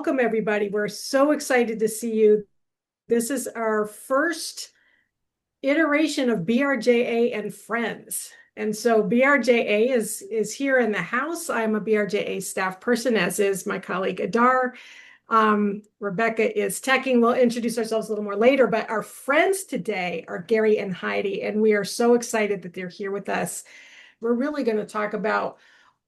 welcome everybody. We're so excited to see you. This is our first iteration of BRJA and Friends. And so BRJA is here in the house. I'm a BRJA staff person, as is my colleague Adar. Rebecca is teching. We'll introduce ourselves a little more later, but our friends today are Gary and Heidi, and we are so excited that they're here with us. We're really going to talk about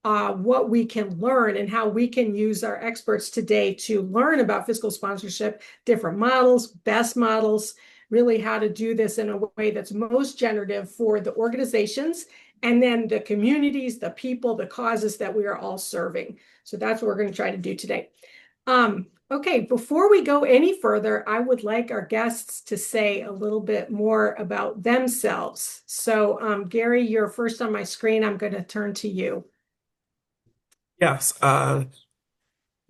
what we can learn and how we can use our experts today to learn about fiscal sponsorship, different models, best models, really how to do this in a way that's most generative for the organizations and then the communities, the people, the causes that we are all serving. So that's what we're going to try to do today. Okay, before we go any further, I would like our guests to say a little bit more about themselves. So Gary, you're first on my screen. I'm going to turn to you. Yes.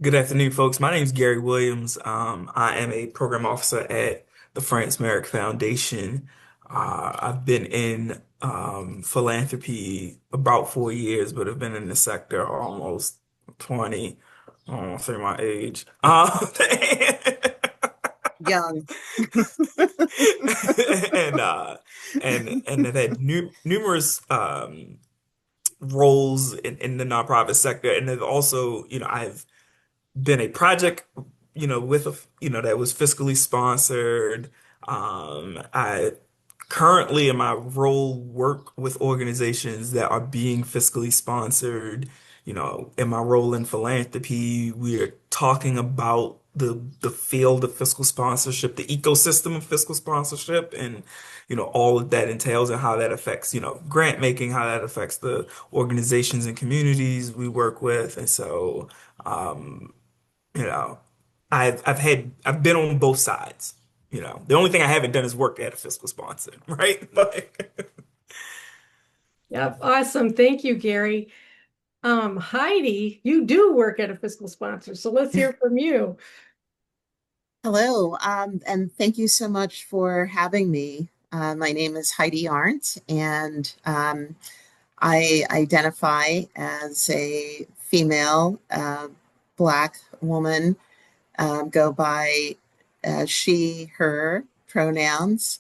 Good afternoon, folks. My name is Gary Williams. I am a program officer at the France Merrick Foundation. I've been in philanthropy about 4 years, but I've been in the sector almost 20. I don't want to say my age. Young. And and have had numerous roles in the nonprofit sector, and have also, I've been a project, with that was fiscally sponsored. I currently in my role work with organizations that are being fiscally sponsored. In my role in philanthropy, we're talking about the field of fiscal sponsorship, the ecosystem of fiscal sponsorship, and all that entails and how that affects, grant making, how that affects the organizations and communities we work with. And so you know, I've been on both sides. The only thing I haven't done is work at a fiscal sponsor, right? Like, Yep, awesome. Thank you, Gary. Heidi, you do work at a fiscal sponsor, so let's hear from you. Hello, and thank you so much for having me. My name is Heidi Arndt, and I identify as a female, Black woman, go by she, her pronouns.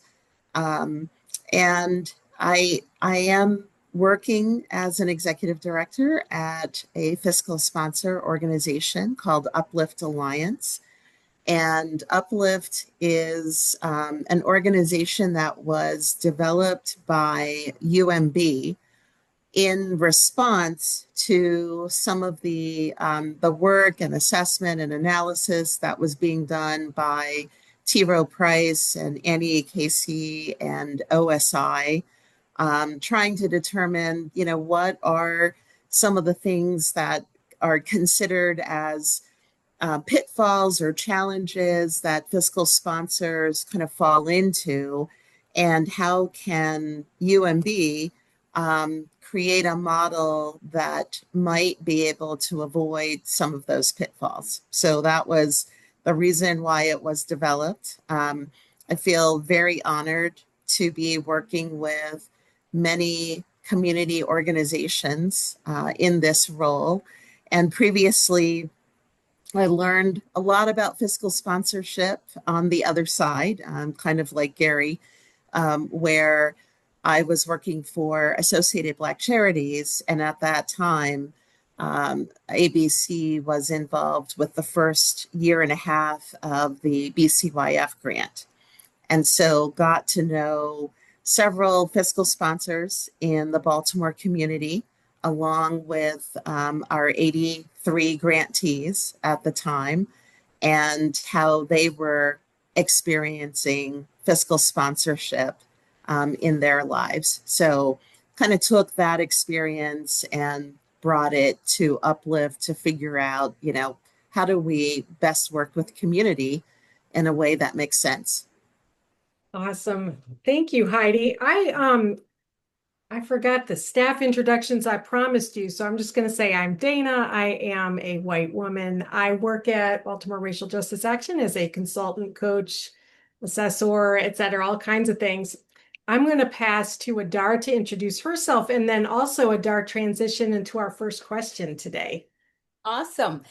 Um, and I am working as an executive director at a fiscal sponsor organization called Uplift Alliance. And Uplift is an organization that was developed by UMB in response to some of the work and assessment and analysis that was being done by T. Rowe Price and Annie Casey and OSI, trying to determine, what are some of the things that are considered as pitfalls or challenges that fiscal sponsors kind of fall into, and how can UMB create a model that might be able to avoid some of those pitfalls. So that was the reason why it was developed. I feel very honored to be working with many community organizations in this role. And previously, I learned a lot about fiscal sponsorship on the other side, kind of like Gary, where I was working for Associated Black Charities. And at that time, ABC was involved with the first year and a half of the BCYF grant. And so got to know several fiscal sponsors in the Baltimore community, along with our 83 grantees at the time, and how they were experiencing fiscal sponsorship in their lives. So kind of took that experience and brought it to Uplift to figure out, how do we best work with community in a way that makes sense. Awesome. Thank you, Heidi. I forgot the staff introductions I promised you, so I'm just going to say I'm Dana. I am a white woman. I work at Baltimore Racial Justice Action as a consultant, coach, assessor, et cetera, all kinds of things. I'm going to pass to Adar to introduce herself, and then also Adar transition into our first question today. Awesome.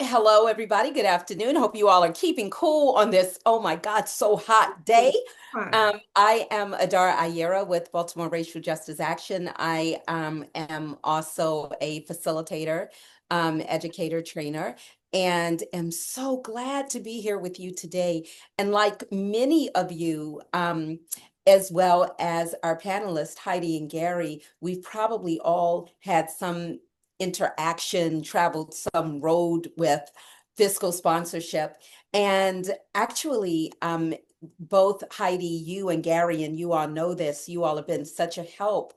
Hello, everybody. Good afternoon. Hope you all are keeping cool on this, oh my God, so hot day. Fun. I am Adara Ayera with Baltimore Racial Justice Action. I am also a facilitator, educator, trainer, and am so glad to be here with you today. And like many of you, as well as our panelists, Heidi and Gary, we've probably all had some interaction, traveled some road with fiscal sponsorship. And actually, both Heidi, you and Gary, and you all know this, you all have been such a help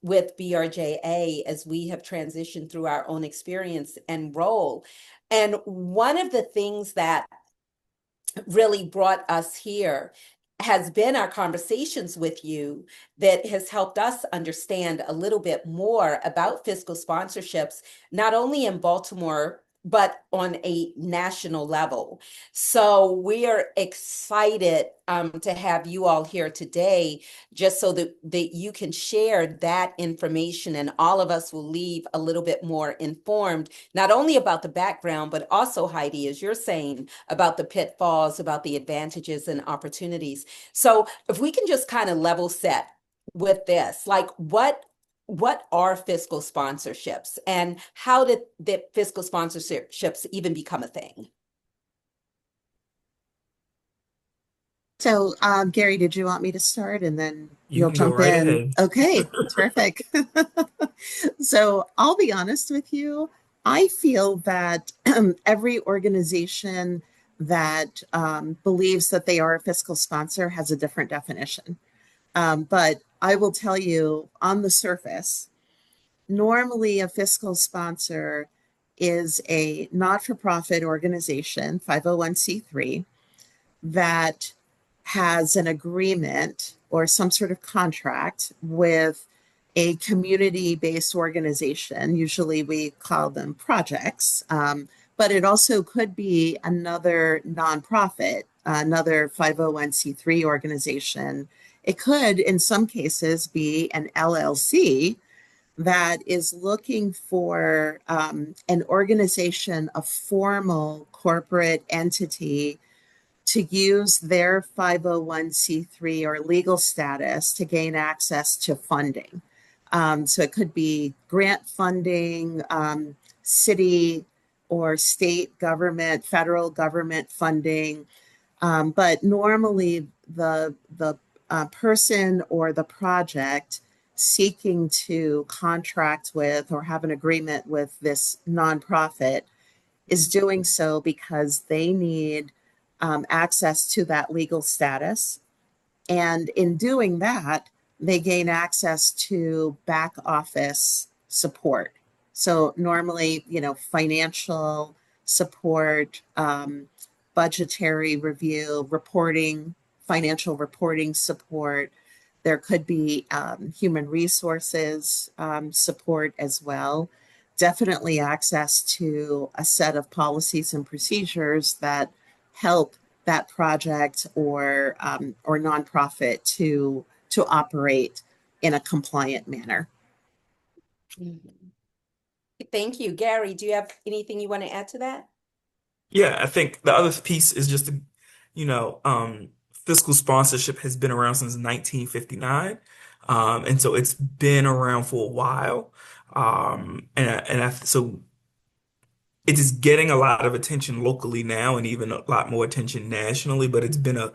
with BRJA as we have transitioned through our own experience and role. And one of the things that really brought us here has been our conversations with you that has helped us understand a little bit more about fiscal sponsorships, not only in Baltimore, but on a national level. So we are excited to have you all here today, just so that you can share that information and all of us will leave a little bit more informed, not only about the background, but also, Heidi, as you're saying, about the pitfalls, about the advantages and opportunities. So if we can just kind of level set with this, like what are fiscal sponsorships and how did the fiscal sponsorships even become a thing? So, Gary, did you want me to start and then You you'll can go jump right in? ahead. Okay, terrific. So, I'll be honest with you. I feel that every organization that believes that they are a fiscal sponsor has a different definition. But I will tell you on the surface, normally a fiscal sponsor is a not for profit organization, 501(c)(3), that has an agreement or some sort of contract with a community based organization. Usually we call them projects, but it also could be another nonprofit, another 501(c)(3) organization. It could, in some cases, be an LLC that is looking for an organization, a formal corporate entity to use their 501(c)(3) or legal status to gain access to funding. So it could be grant funding, city or state government, federal government funding. But normally the person or the project seeking to contract with or have an agreement with this nonprofit is doing so because they need access to that legal status. And in doing that, they gain access to back office support. So normally, financial support, budgetary review, reporting, financial reporting support. There could be human resources support as well. Definitely access to a set of policies and procedures that help that project or nonprofit to operate in a compliant manner. Mhm. Thank you. Gary, do you have anything you want to add to that? Yeah, I think the other piece is just, you know, um, fiscal sponsorship has been around since 1959. And so it's been around for a while. So it is getting a lot of attention locally now and even a lot more attention nationally, but it's been a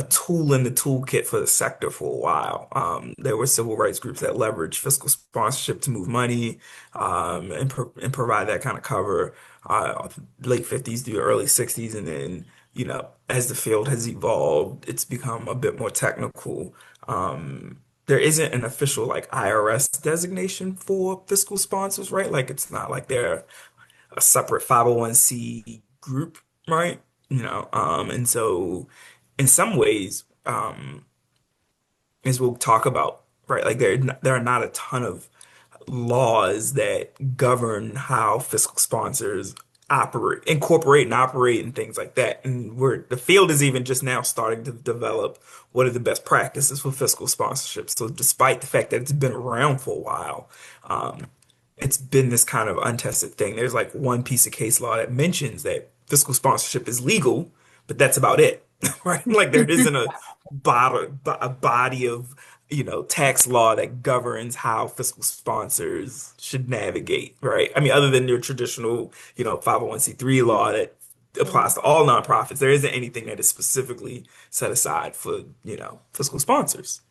tool in the toolkit for the sector for a while. There were civil rights groups that leveraged fiscal sponsorship to move money and provide that kind of cover late 50s through the early 60s. And then, as the field has evolved, it's become a bit more technical. There isn't an official like IRS designation for fiscal sponsors, right? Like it's not like they're a separate 501(c) group, right? And so in some ways, as we'll talk about, right, like there are not a ton of laws that govern how fiscal sponsors incorporate and operate and things like that. And the field is even just now starting to develop what are the best practices for fiscal sponsorship. So despite the fact that it's been around for a while, um, it's been this kind of untested thing. There's like one piece of case law that mentions that fiscal sponsorship is legal, but that's about it, right? Like there isn't a body of, tax law that governs how fiscal sponsors should navigate, right? I mean, other than your traditional, 501(c)(3) law that applies to all nonprofits, there isn't anything that is specifically set aside for, fiscal sponsors.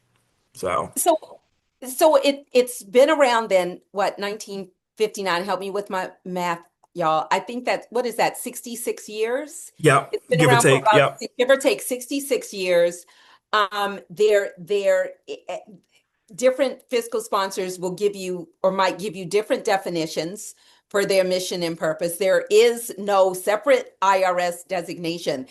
So. So, it's been around then, what, 1959? Help me with my math, y'all. I think that what is that, 66 years? Yep, It's been give or around for take. about, Yep. give or take, 66 years. Different fiscal sponsors will give you or might give you different definitions for their mission and purpose. There is no separate IRS designation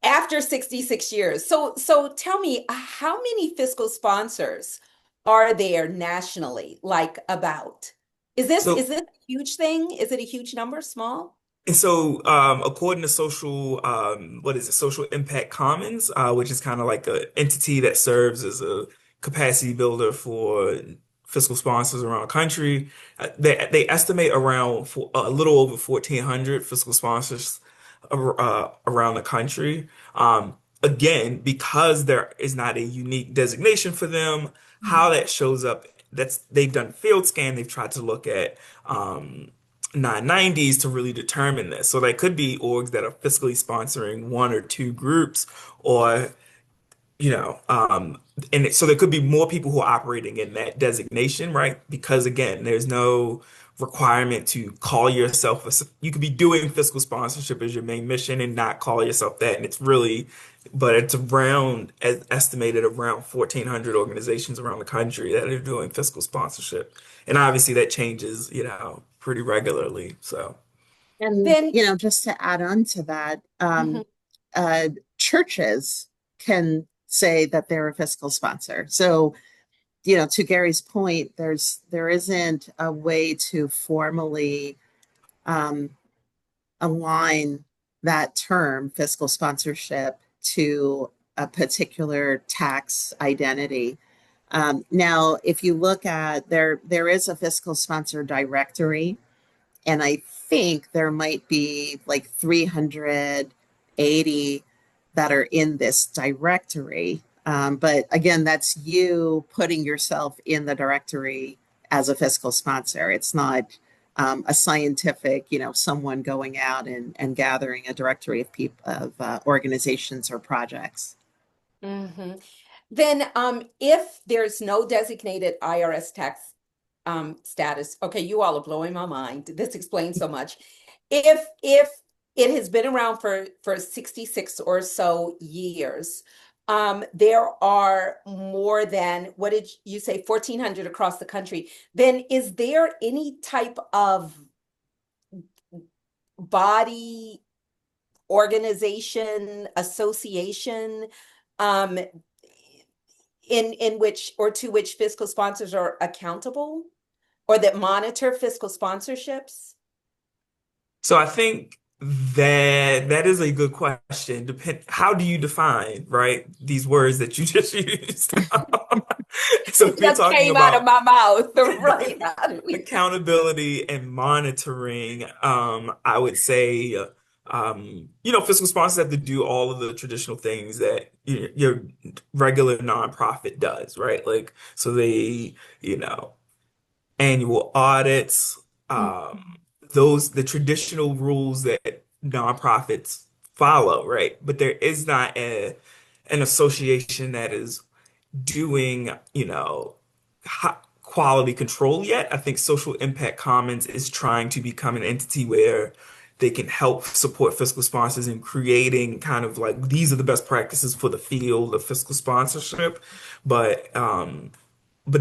after 66 years. So tell me, how many fiscal sponsors are there nationally? Like about? Is So this a huge thing? Is it a huge number, small? And so, according to what is it, Social Impact Commons, which is kind of like an entity that serves as a capacity builder for fiscal sponsors around the country, they estimate around a little over 1,400 fiscal sponsors around the country. Again, because there is not a unique designation for them, how that shows up, they've done field scan, they've tried to look at. 990s to really determine this. So there could be orgs that are fiscally sponsoring one or two groups, or you know, um, so there could be more people who are operating in that designation, right? Because again, there's no requirement to call yourself you could be doing fiscal sponsorship as your main mission and not call yourself that. And it's really, but it's around, as estimated, around 1,400 organizations around the country that are doing fiscal sponsorship. And obviously that changes, pretty regularly. So. And, Then, just to add on to that, mhm. uh, churches can say that they're a fiscal sponsor. So, to Gary's point, there isn't a way to formally um, align that term, fiscal sponsorship, to a particular tax identity. Now, if you look at there is a fiscal sponsor directory, and I think there might be like 380 that are in this directory. But again, that's you putting yourself in the directory as a fiscal sponsor. It's not a scientific, someone going out and gathering a directory of people, of organizations or projects. Mhm. Then, if there's no designated IRS tax status, okay, you all are blowing my mind. This explains so much. If it has been around for 66 or so years, there are more than, what did you say, 1,400 across the country. Then is there any type of body, organization, association, um, in which or to which fiscal sponsors are accountable or that monitor fiscal sponsorships? So I think that is a good question. How do you define, right, these words that you just used? So It if you're just talking came out of about my mouth, right? How do we? accountability and monitoring, I would say, fiscal sponsors have to do all of the traditional things that your regular nonprofit does, right? Like, so they, you know, annual audits, the traditional rules that nonprofits follow, right? But there is not an association that is doing, quality control yet. I think Social Impact Commons is trying to become an entity where they can help support fiscal sponsors in creating kind of like these are the best practices for the field of fiscal sponsorship. But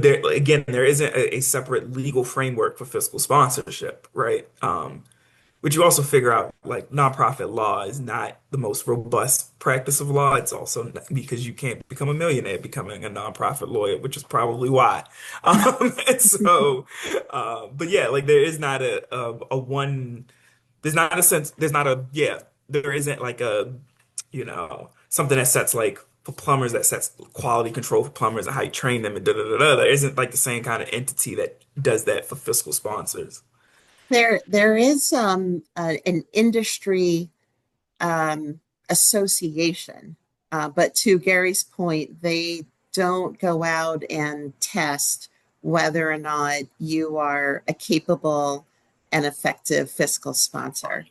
there again, there isn't a separate legal framework for fiscal sponsorship, right? But you also figure out like nonprofit law is not the most robust practice of law. It's also because you can't become a millionaire becoming a nonprofit lawyer, which is probably why. And so, but yeah, like there is not a one. There's not a sense. There's not a yeah. There isn't like a something that sets like for plumbers that sets quality control for plumbers and how you train them and da da da da. There isn't like the same kind of entity that does that for fiscal sponsors. There is an industry association, but to Gary's point, they don't go out and test whether or not you are a capable and effective fiscal sponsor.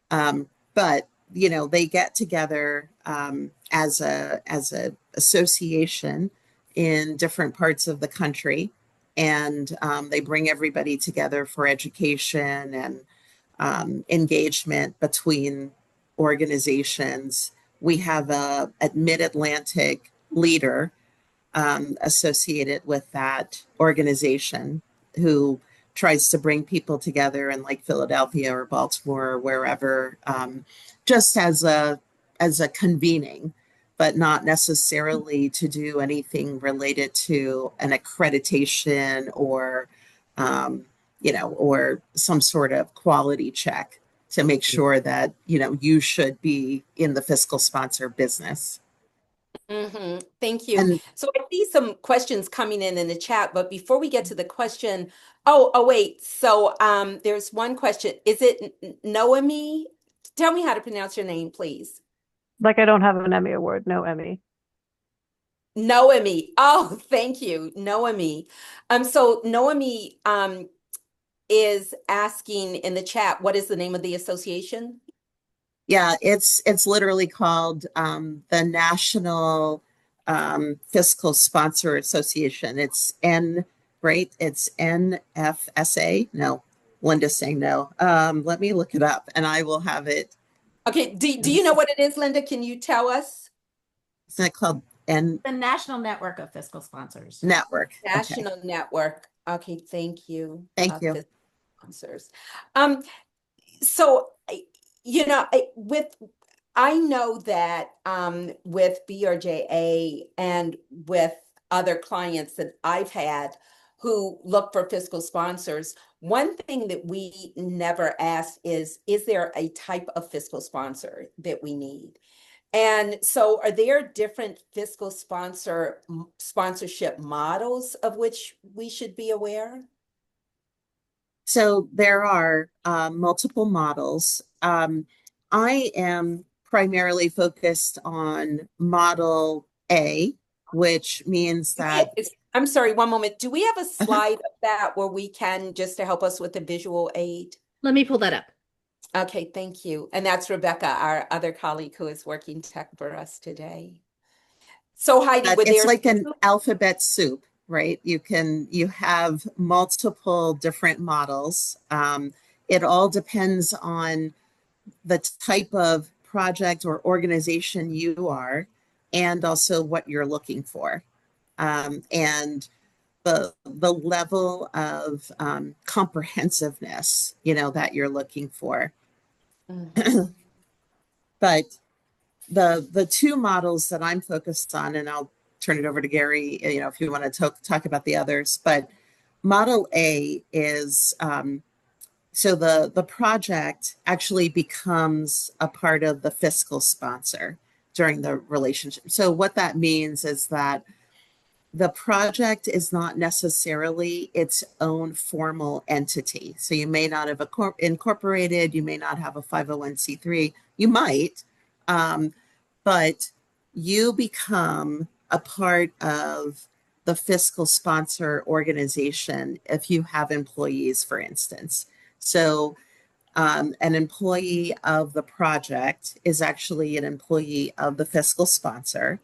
But you know, they get together as a association in different parts of the country, and they bring everybody together for education and engagement between organizations. We have a Mid-Atlantic leader associated with that organization who tries to bring people together in like Philadelphia or Baltimore or wherever, just as a convening, but not necessarily to do anything related to an accreditation or or some sort of quality check to make sure that you should be in the fiscal sponsor business. Thank you. And So I see some questions coming in the chat, but before we get to the question, wait. So there's one question. Is it Noemi? Tell me how to pronounce your name, please. Like I don't have an Emmy award, no Emmy. Noemi. Oh, thank you, Noemi. So Noemi is asking in the chat, what is the name of the association? yeah, it's literally called the National Fiscal Sponsor Association. It's right? It's NFSA. No, Linda's saying no. Let me look it up and I will have it. Okay, do you know what it is, Linda? Can you tell us? Isn't it called N The National Network of Fiscal Sponsors. Network? Okay. National Network. Okay, thank you. Thank you. Fiscal sponsors. So I know that with BRJA and with other clients that I've had who look for fiscal sponsors, one thing that we never ask is there a type of fiscal sponsor that we need? And so are there different fiscal sponsorship models of which we should be aware? So there are multiple models. I am primarily focused on Model A, which means that. I'm sorry, one moment. Do we have a Uh-huh. slide of that where we can, just to help us with the visual aid? Let me pull that up. Okay, thank you. And that's Rebecca, our other colleague who is working tech for us today. So Heidi, It's like an alphabet soup, right? You have multiple different models. It all depends on the type of project or organization you are, and also what you're looking for, and the level of comprehensiveness, that you're looking for. But the two models that I'm focused on, and I'll turn it over to Gary, if you want to talk about the others, but Model A is so the project actually becomes a part of the fiscal sponsor during the relationship. So what that means is that the project is not necessarily its own formal entity. So you may not have incorporated, you may not have a 501c3, you might, but you become a part of the fiscal sponsor organization if you have employees, for instance. So an employee of the project is actually an employee of the fiscal sponsor,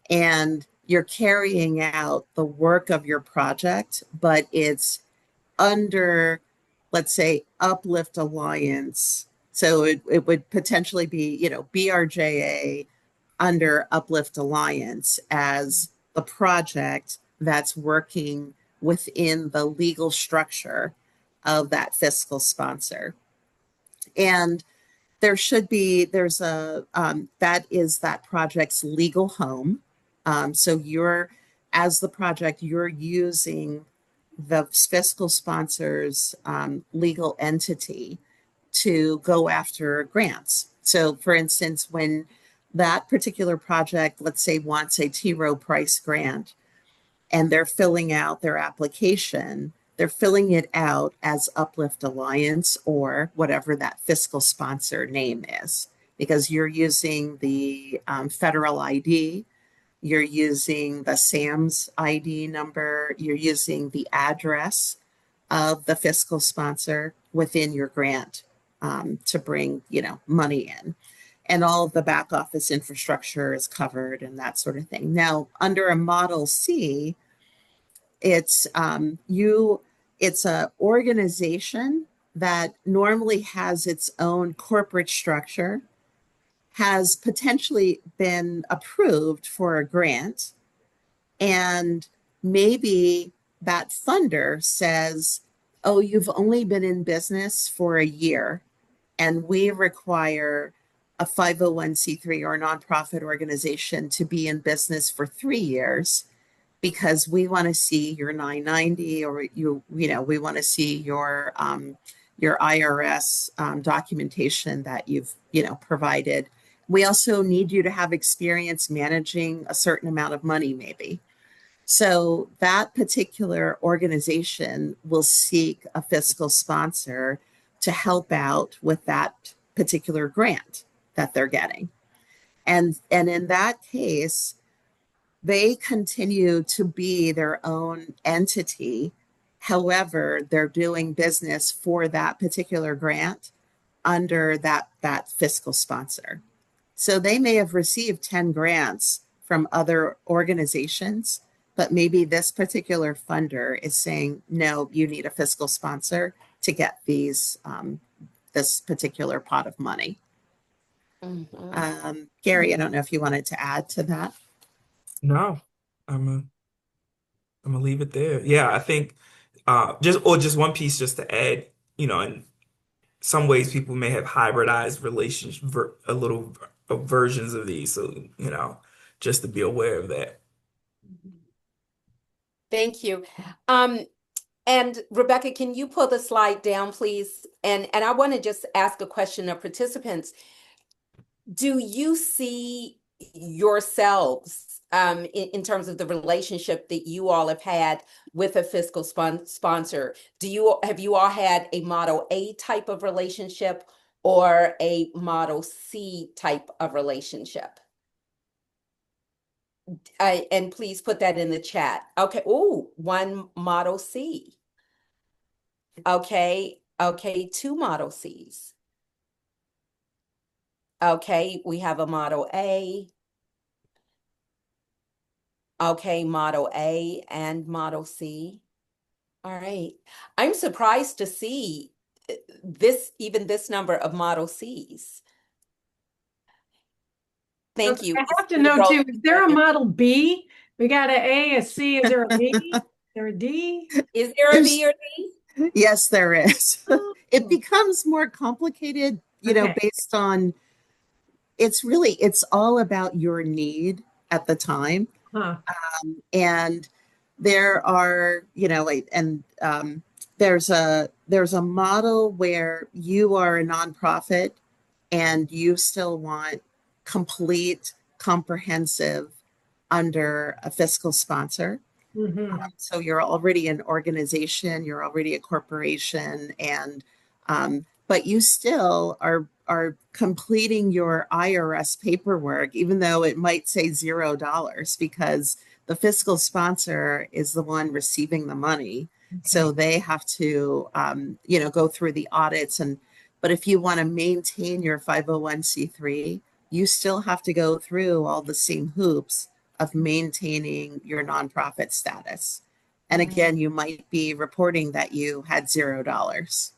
and you're carrying out the work of your project, but it's under, let's say, Uplift Alliance. So it would potentially be, BRJA under Uplift Alliance as the project that's working within the legal structure of that fiscal sponsor. And there's that is that project's legal home. So as the project, you're using the fiscal sponsor's legal entity to go after grants. So for instance, when that particular project, let's say, wants a T. Rowe Price grant, and they're filling out their application, they're filling it out as Uplift Alliance or whatever that fiscal sponsor name is, because you're using the federal ID, you're using the SAMS ID number, you're using the address of the fiscal sponsor within your grant to bring, money in. And all of the back office infrastructure is covered and that sort of thing. Now, under a Model C, it's it's a organization that normally has its own corporate structure, has potentially been approved for a grant, and maybe that funder says, oh, you've only been in business for a year, and we require a 501c3 or a nonprofit organization to be in business for 3 years because we want to see your 990, or we want to see your IRS documentation that you've provided. We also need you to have experience managing a certain amount of money, maybe. So that particular organization will seek a fiscal sponsor to help out with that particular grant that they're getting. And in that case, they continue to be their own entity. However, they're doing business for that particular grant under that fiscal sponsor. So they may have received 10 grants from other organizations, but maybe this particular funder is saying, no, you need a fiscal sponsor to get this particular pot of money. Gary, I don't know if you wanted to add to that. No, I'm gonna leave it there. Yeah, I think just one piece just to add, in some ways people may have hybridized a little versions of these, so just to be aware of that. Thank you. And Rebecca, can you pull the slide down, please? And I want to just ask a question of participants. Do you see yourselves in terms of the relationship that you all have had with a fiscal sponsor? Have you all had a Model A type of relationship or a Model C type of relationship? And please put that in the chat. Okay. Oh, one Model C. Okay. Okay. Two Model Cs. Okay. We have a Model A. Okay. Model A and Model C. All right. I'm surprised to see even this number of Model Cs. Thank Okay, you. I have to know too, is there a Model B? We got an A, a C, is there a B? Is there a D? Is there a B or D? Yes, there is. Oh. It becomes more complicated, Okay. based on, it's all about your need at the time. Huh. And there are, there's a model where you are a nonprofit and you still want complete, comprehensive under a fiscal sponsor. So you're already an organization, you're already a corporation, and but you still are completing your IRS paperwork, even though it might say $0, because the fiscal sponsor is the one receiving the money. Okay. So they have to, go through the audits. But if you want to maintain your 501c3, you still have to go through all the same hoops of maintaining your nonprofit status. And again, you might be reporting that you had $0.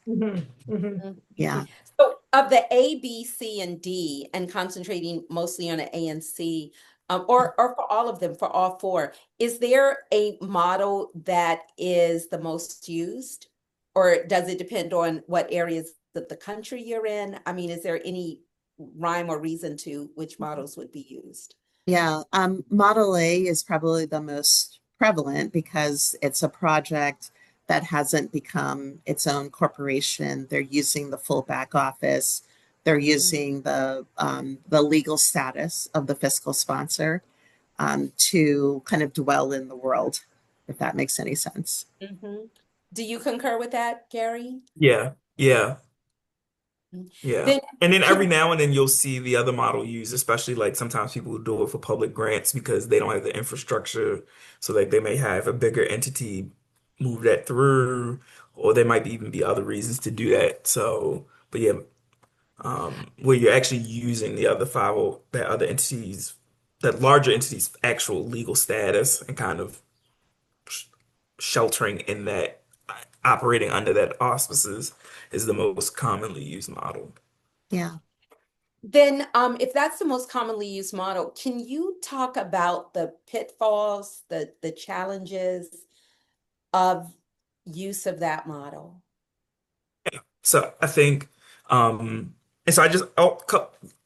Yeah. So of the A, B, C, and D, and concentrating mostly on an A and C, or for all of them, for all four, is there a model that is the most used? Or does it depend on what areas of the country you're in? I mean, is there any rhyme or reason to which models would be used? Yeah, Model A is probably the most prevalent because it's a project that hasn't become its own corporation. They're using the full back office. they're Mm. using the legal status of the fiscal sponsor to kind of dwell in the world, if that makes any sense. Hmm. Do you concur with that, Gary? Yeah, yeah, Mm. yeah. Then And then every can now and then you'll see the other model used, especially like sometimes people will do it for public grants because they don't have the infrastructure. So like they may have a bigger entity move that through, or there might even be other reasons to do that. So, but yeah, where you're actually using the other that other entities, that larger entity's actual legal status and kind of sh sheltering in that, operating under that auspices is the most commonly used model. Yeah. if that's the most commonly used model, can you talk about the pitfalls, the challenges of use of that model? So I think, and so I just,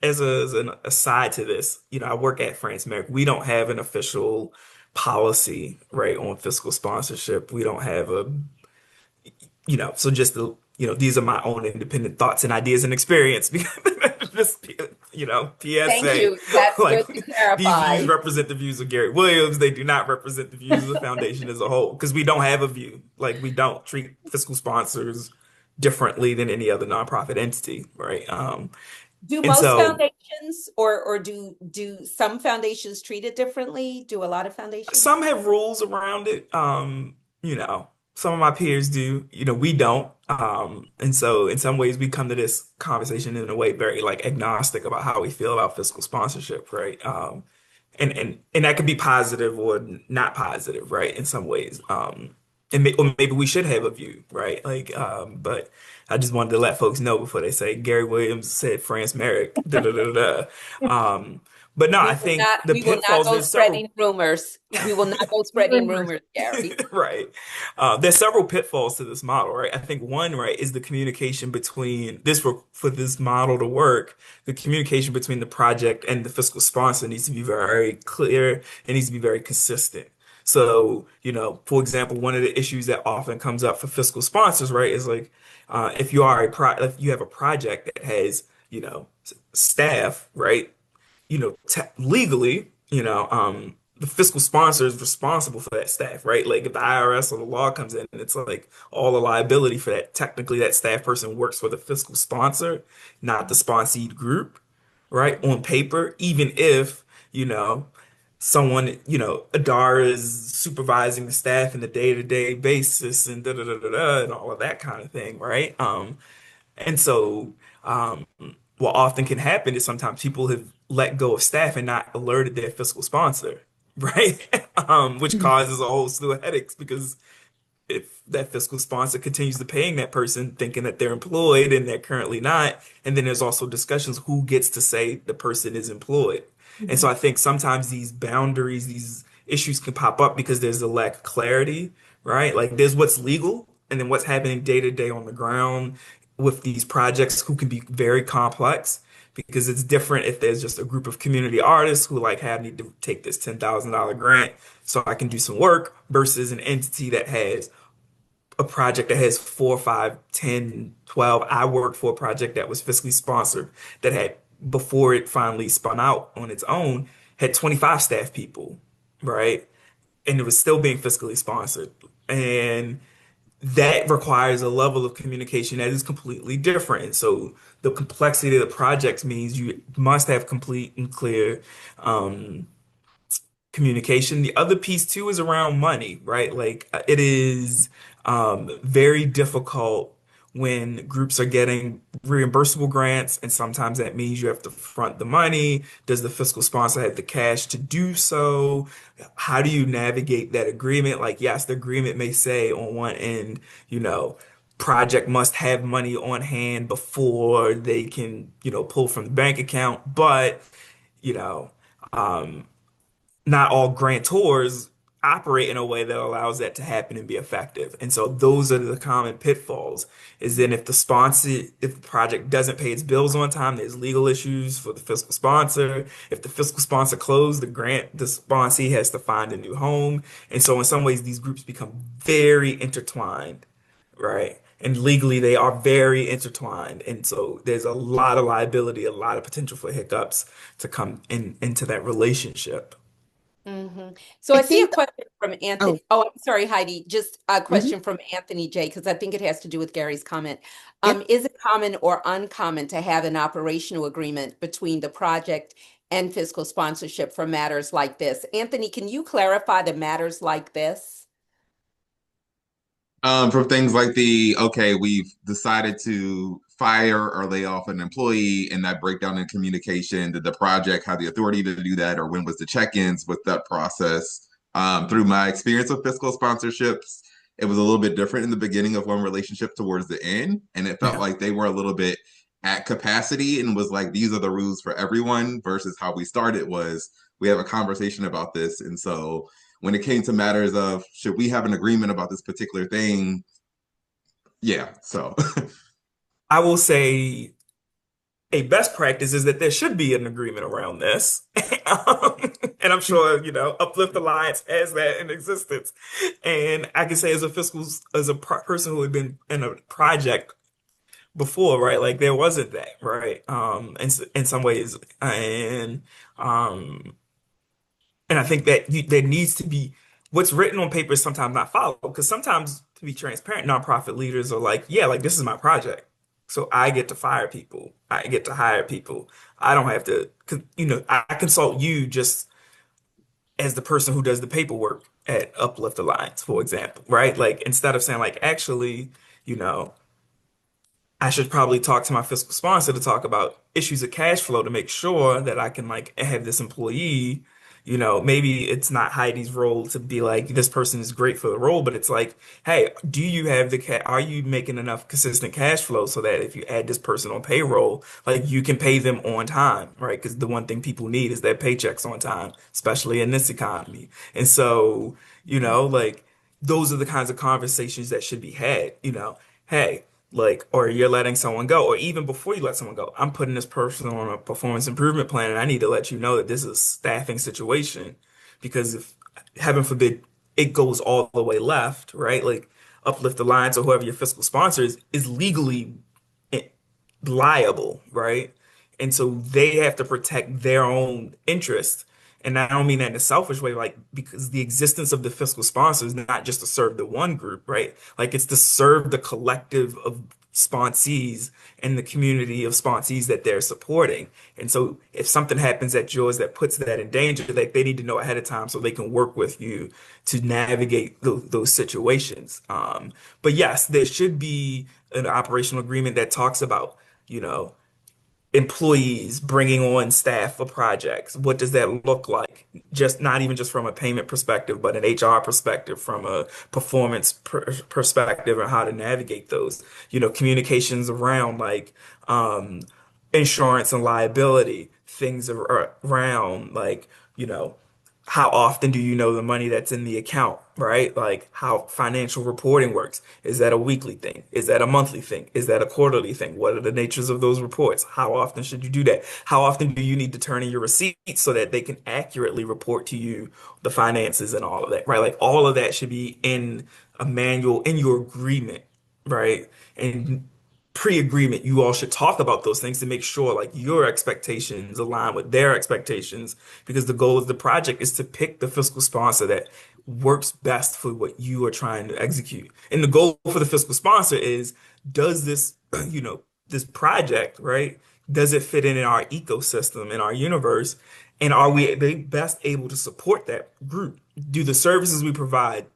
as an aside to this, I work at France Merrick. We don't have an official policy, right, on fiscal sponsorship. We don't have so just these are my own independent thoughts and ideas and experience. Just, Thank PSA, you. That's like good to these views clarify. represent the views of Gary Williams. They do not represent the views of the foundation as a whole because we don't have a view. Like we don't treat fiscal sponsors differently than any other nonprofit entity, right? Do And most so foundations or do some foundations treat it differently? Do a lot of foundations? some have rules around it. Some of my peers do, we don't. And so in some ways we come to this conversation in a way very like agnostic about how we feel about fiscal sponsorship, right? And that could be positive or not positive, right? In some ways. Or maybe we should have a view, right? Like, but I just wanted to let folks know before they say Gary Williams said France Merrick, da da da da. But no, I think the We will not pitfalls, go there's several. spreading rumors. We will not go spreading Rumors. rumors, Gary. Right. There's several pitfalls to this model, right? I think one, right, is the communication between for this model to work, the communication between the project and the fiscal sponsor needs to be very clear. It needs to be very consistent. So, for example, one of the issues that often comes up for fiscal sponsors, right, is like if you have a project that has, staff, right? Te legally, the fiscal sponsor is responsible for that staff, right? Like if the IRS or the law comes in, it's like all the liability for that. Technically, that staff person works for the fiscal sponsor, not the sponseed group, right? On paper, even if, you know, someone, Adar is supervising the staff in the day-to-day basis and da da da da da and all of that kind of thing, right? And so, what often can happen is sometimes people have let go of staff and not alerted their fiscal sponsor, right? Which causes a whole slew of headaches because if that fiscal sponsor continues to paying that person thinking that they're employed and they're currently not, and then there's also discussions who gets to say the person is employed. And so I think sometimes these boundaries, these issues can pop up because there's a lack of clarity, right? Like there's what's legal and then what's happening day to day on the ground with these projects who can be very complex because it's different if there's just a group of community artists who like, hey, I need to take this $10,000 grant so I can do some work versus an entity that has a project that has 4, 5, 10, 12. I worked for a project that was fiscally sponsored that had, before it finally spun out on its own, had 25 staff people, right? And it was still being fiscally sponsored. And that requires a level of communication that is completely different. And so the complexity of the projects means you must have complete and clear communication. The other piece too is around money, right? Like it is very difficult when groups are getting reimbursable grants, and sometimes that means you have to front the money. Does the fiscal sponsor have the cash to do so? How do you navigate that agreement? Like, yes, the agreement may say on one end, you know, project must have money on hand before they can, pull from the bank account, but you know, um, not all grantors operate in a way that allows that to happen and be effective. And so those are the common pitfalls. Is then if the project doesn't pay its bills on time, there's legal issues for the fiscal sponsor. If the fiscal sponsor closed, the sponsee has to find a new home. And so in some ways, these groups become very intertwined, right? And legally, they are very intertwined. And so there's a lot of liability, a lot of potential for hiccups to come into that relationship. So I I see a think, question from oh, Anthony. Oh, I'm sorry, Heidi. Just a mhm, question from Anthony J, because I think it has to do with Gary's comment. yep. Is it common or uncommon to have an operational agreement between the project and fiscal sponsorship for matters like this? Anthony, can you clarify the matters like this? From things like okay, we've decided to fire or lay off an employee, and that breakdown in communication, did the project have the authority to do that, or when was the check-ins with that process? Through my experience with fiscal sponsorships, it was a little bit different in the beginning of one relationship towards the end, and it felt Yeah. like they were a little bit at capacity and was like, these are the rules for everyone, versus how we started was we have a conversation about this. And so when it came to matters of should we have an agreement about this particular thing, yeah. So I will say a best practice is that there should be an agreement around this. And I'm sure, Uplift Alliance has that in existence. And I can say as a person who had been in a project before, right? Like there wasn't that, right? In some ways. Um, and I think that there needs to be what's written on paper is sometimes not followed because sometimes, to be transparent, nonprofit leaders are like, yeah, like this is my project. So I get to fire people. I get to hire people. I don't have to, I consult you just as the person who does the paperwork at Uplift Alliance, for example, right? Like instead of saying like, actually, you know, I should probably talk to my fiscal sponsor to talk about issues of cash flow to make sure that I can like have this employee, maybe it's not Heidi's role to be like this person is great for the role, but it's like, hey, do you have are you making enough consistent cash flow so that if you add this person on payroll, like you can pay them on time, right? Because the one thing people need is their paychecks on time, especially in this economy. And so, like those are the kinds of conversations that should be had, hey, like, or you're letting someone go, or even before you let someone go, I'm putting this person on a performance improvement plan, and I need to let you know that this is a staffing situation. Because if, heaven forbid, it goes all the way left, right? Like, Uplift Alliance or whoever your fiscal sponsor is legally liable, right? And so they have to protect their own interest. And I don't mean that in a selfish way, like because the existence of the fiscal sponsor is not just to serve the one group, right? Like it's to serve the collective of sponsees and the community of sponsees that they're supporting. And so if something happens at yours that puts that in danger, like they need to know ahead of time so they can work with you to navigate those situations. But yes, there should be an operational agreement that talks about, you know, employees bringing on staff for projects. What does that look like? Just not even just from a payment perspective, but an HR perspective, from a performance perspective, and how to navigate those. Communications around like insurance and liability, things around like, you know, how often do you know the money that's in the account, right? Like how financial reporting works. Is that a weekly thing? Is that a monthly thing? Is that a quarterly thing? What are the natures of those reports? How often should you do that? How often do you need to turn in your receipts so that they can accurately report to you the finances and all of that, right? Like all of that should be in a manual, in your agreement, right? And pre-agreement, you all should talk about those things to make sure like your expectations align with their expectations because the goal of the project is to pick the fiscal sponsor that works best for what you are trying to execute. And the goal for the fiscal sponsor is, does this, this project, right? Does it fit in our ecosystem, in our universe? And are we they best able to support that group? Do the services we provide,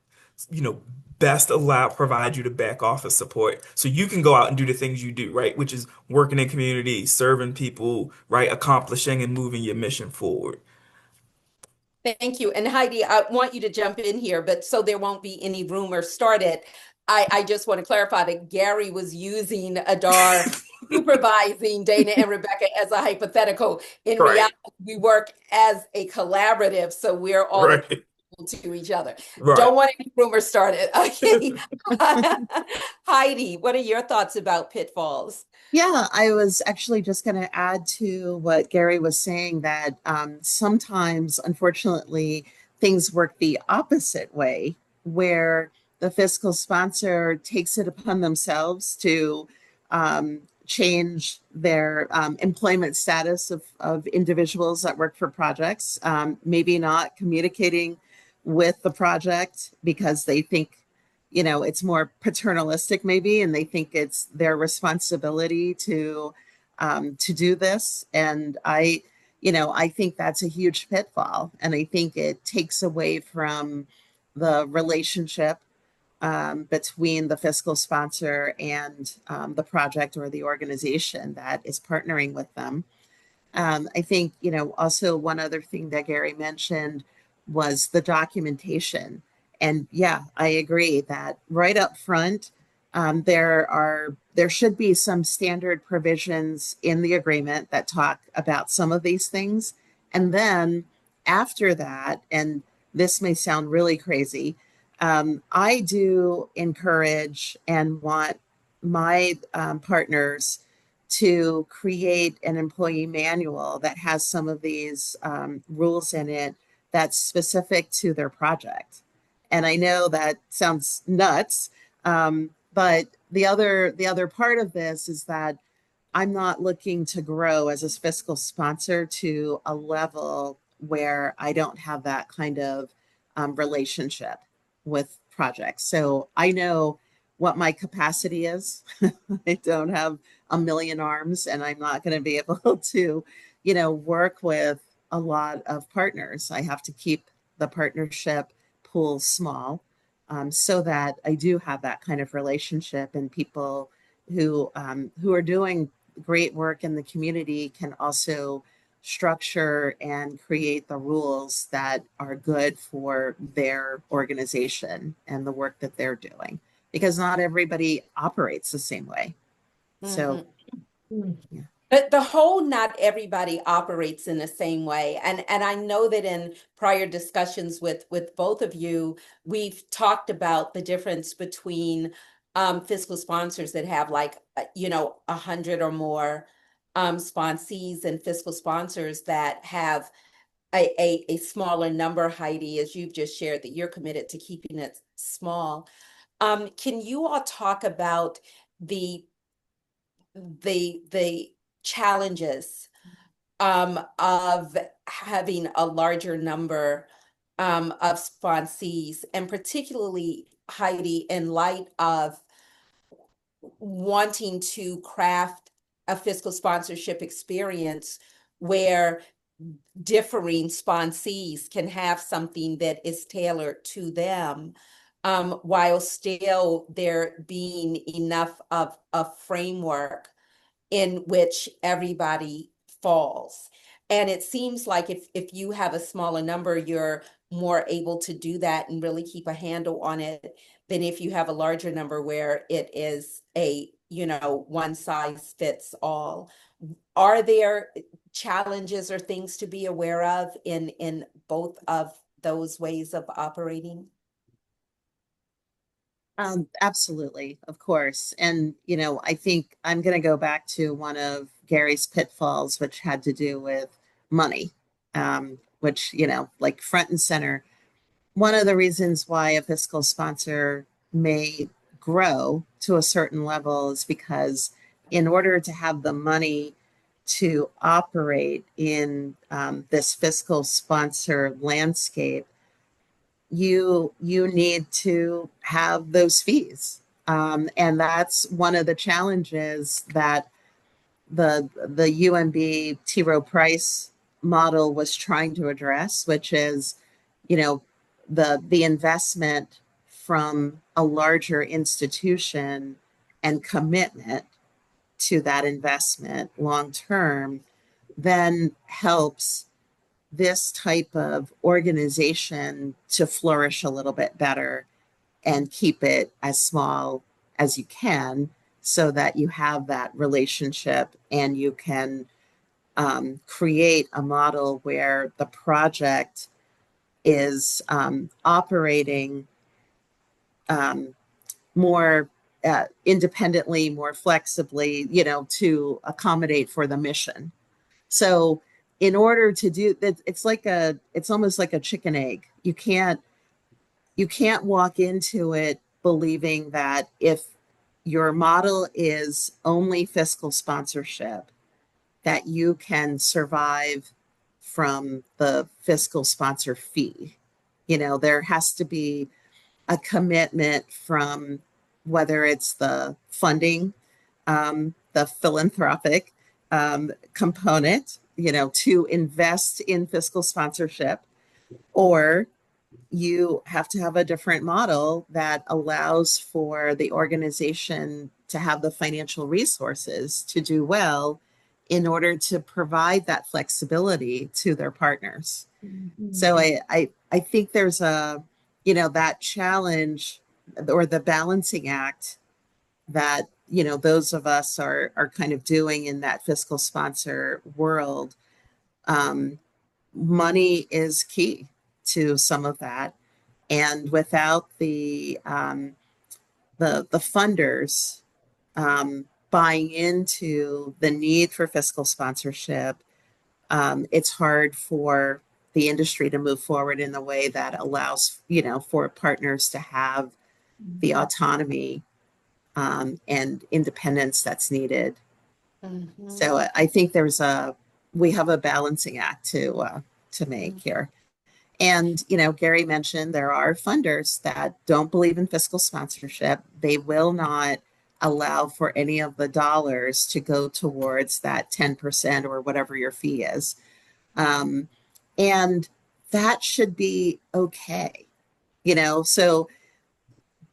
you know, best provide you the back office support so you can go out and do the things you do, right? Which is working in community, serving people, right? Accomplishing and moving your mission forward. Thank you. And Heidi, I want you to jump in here, but so there won't be any rumors started. I just want to clarify that Gary was using Adar supervising Dana and Rebecca as a hypothetical. In Right, reality, we work as a collaborative, so we're all right, to each other. right. Don't want any rumors started. Okay. Heidi, what are your thoughts about pitfalls? Yeah, I was actually just going to add to what Gary was saying that sometimes, unfortunately, things work the opposite way, where the fiscal sponsor takes it upon themselves to change their employment status of individuals that work for projects, maybe not communicating with the project because they think, it's more paternalistic maybe, and they think it's their responsibility to do this. And I think that's a huge pitfall. And I think it takes away from the relationship between the fiscal sponsor and the project or the organization that is partnering with them. I think, also one other thing that Gary mentioned was the documentation. And yeah, I agree that right up front, there should be some standard provisions in the agreement that talk about some of these things. And then after that, and this may sound really crazy, I do encourage and want my partners to create an employee manual that has some of these rules in it that's specific to their project. And I know that sounds nuts, but the other part of this is that I'm not looking to grow as a fiscal sponsor to a level where I don't have that kind of relationship with projects. So I know what my capacity is. I don't have a million arms, and I'm not going to be able to, work with a lot of partners. I have to keep the partnership pool small, so that I do have that kind of relationship, and people who are doing great work in the community can also structure and create the rules that are good for their organization and the work that they're doing, because not everybody operates the same way. So, yeah. But the whole not everybody operates in the same way. And I know that in prior discussions with both of you, we've talked about the difference between fiscal sponsors that have like 100 or more sponsees, and fiscal sponsors that have a smaller number, Heidi, as you've just shared, that you're committed to keeping it small. Can you all talk about the the challenges of having a larger number of sponsees, and particularly, Heidi, in light of wanting to craft a fiscal sponsorship experience where differing sponsees can have something that is tailored to them, while still there being enough of a framework in which everybody falls. And it seems like if you have a smaller number, you're more able to do that and really keep a handle on it than if you have a larger number where it is a, one size fits all. Are there challenges or things to be aware of in both of those ways of operating? Absolutely, of course. And, I think I'm going to go back to one of Gary's pitfalls, which had to do with money, which, like front and center. One of the reasons why a fiscal sponsor may grow to a certain level is because in order to have the money to operate in this fiscal sponsor landscape, you need to have those fees, and that's one of the challenges that the UMB T. Rowe Price model was trying to address, which is, the investment from a larger institution and commitment to that investment long term then helps this type of organization to flourish a little bit better and keep it as small as you can, so that you have that relationship and you can create a model where the project is operating more independently, more flexibly, to accommodate for the mission. So in order to do that, it's almost like a chicken egg. You can't walk into it believing that if your model is only fiscal sponsorship, that you can survive from the fiscal sponsor fee. There has to be a commitment from whether it's the funding, the philanthropic component, to invest in fiscal sponsorship, or you have to have a different model that allows for the organization to have the financial resources to do well in order to provide that flexibility to their partners. So I think there's that challenge or the balancing act that, those of us are kind of doing in that fiscal sponsor world. Money is key to some of that. And without the funders buying into the need for fiscal sponsorship, it's hard for the industry to move forward in the way that allows, for partners to have the autonomy and independence that's needed. Mhm. So I think we have a balancing act to make here. And, Gary mentioned there are funders that don't believe in fiscal sponsorship. They will not allow for any of the dollars to go towards that 10% or whatever your fee is. Um, and that should be okay, so,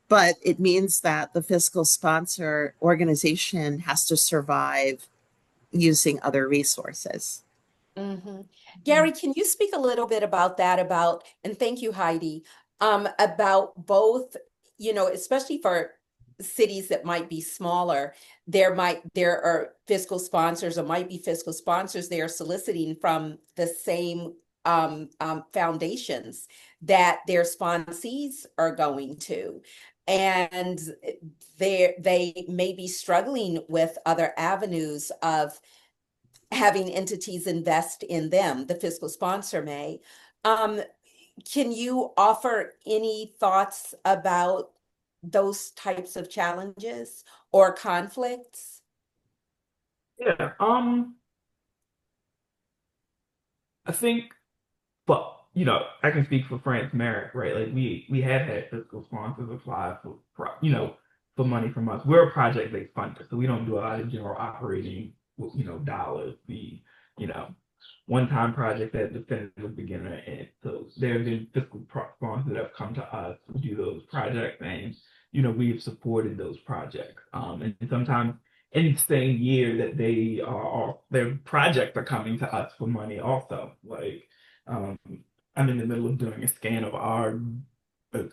but it means that the fiscal sponsor organization has to survive using other resources. Gary, can you speak a little bit about that, and thank you, Heidi, about both, especially for cities that might be smaller, there are fiscal sponsors or might be fiscal sponsors they are soliciting from the same foundations that their sponsees are going to. And they may be struggling with other avenues of having entities invest in them, the fiscal sponsor may. Um, can you offer any thoughts about those types of challenges or conflicts? Yeah. I think, but I can speak for France Merrick, right? Like we have had fiscal sponsors apply for for money from us. We're a project-based funder, so we don't do a lot of general operating dollars. We you know one-time project at definitive beginner and so there have been fiscal sponsors that have come to us to do those projects, and we have supported those projects. And sometimes in the same year that their projects are coming to us for money also. Like um, I'm in the middle of doing a scan of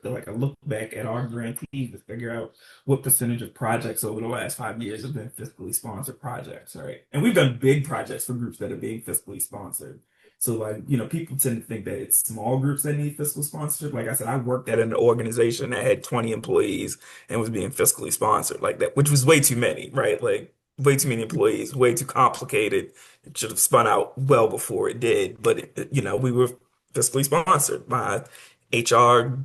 like a look back at our grantees to figure out what percentage of projects over the last 5 years have been fiscally sponsored projects, right? And we've done big projects for groups that are being fiscally sponsored. So like, people tend to think that it's small groups that need fiscal sponsorship. Like I said, I worked at an organization that had 20 employees and was being fiscally sponsored like that, which was way too many, right? Like way too many employees, way too complicated. It should have spun out well before it did. But we were fiscally sponsored. My HR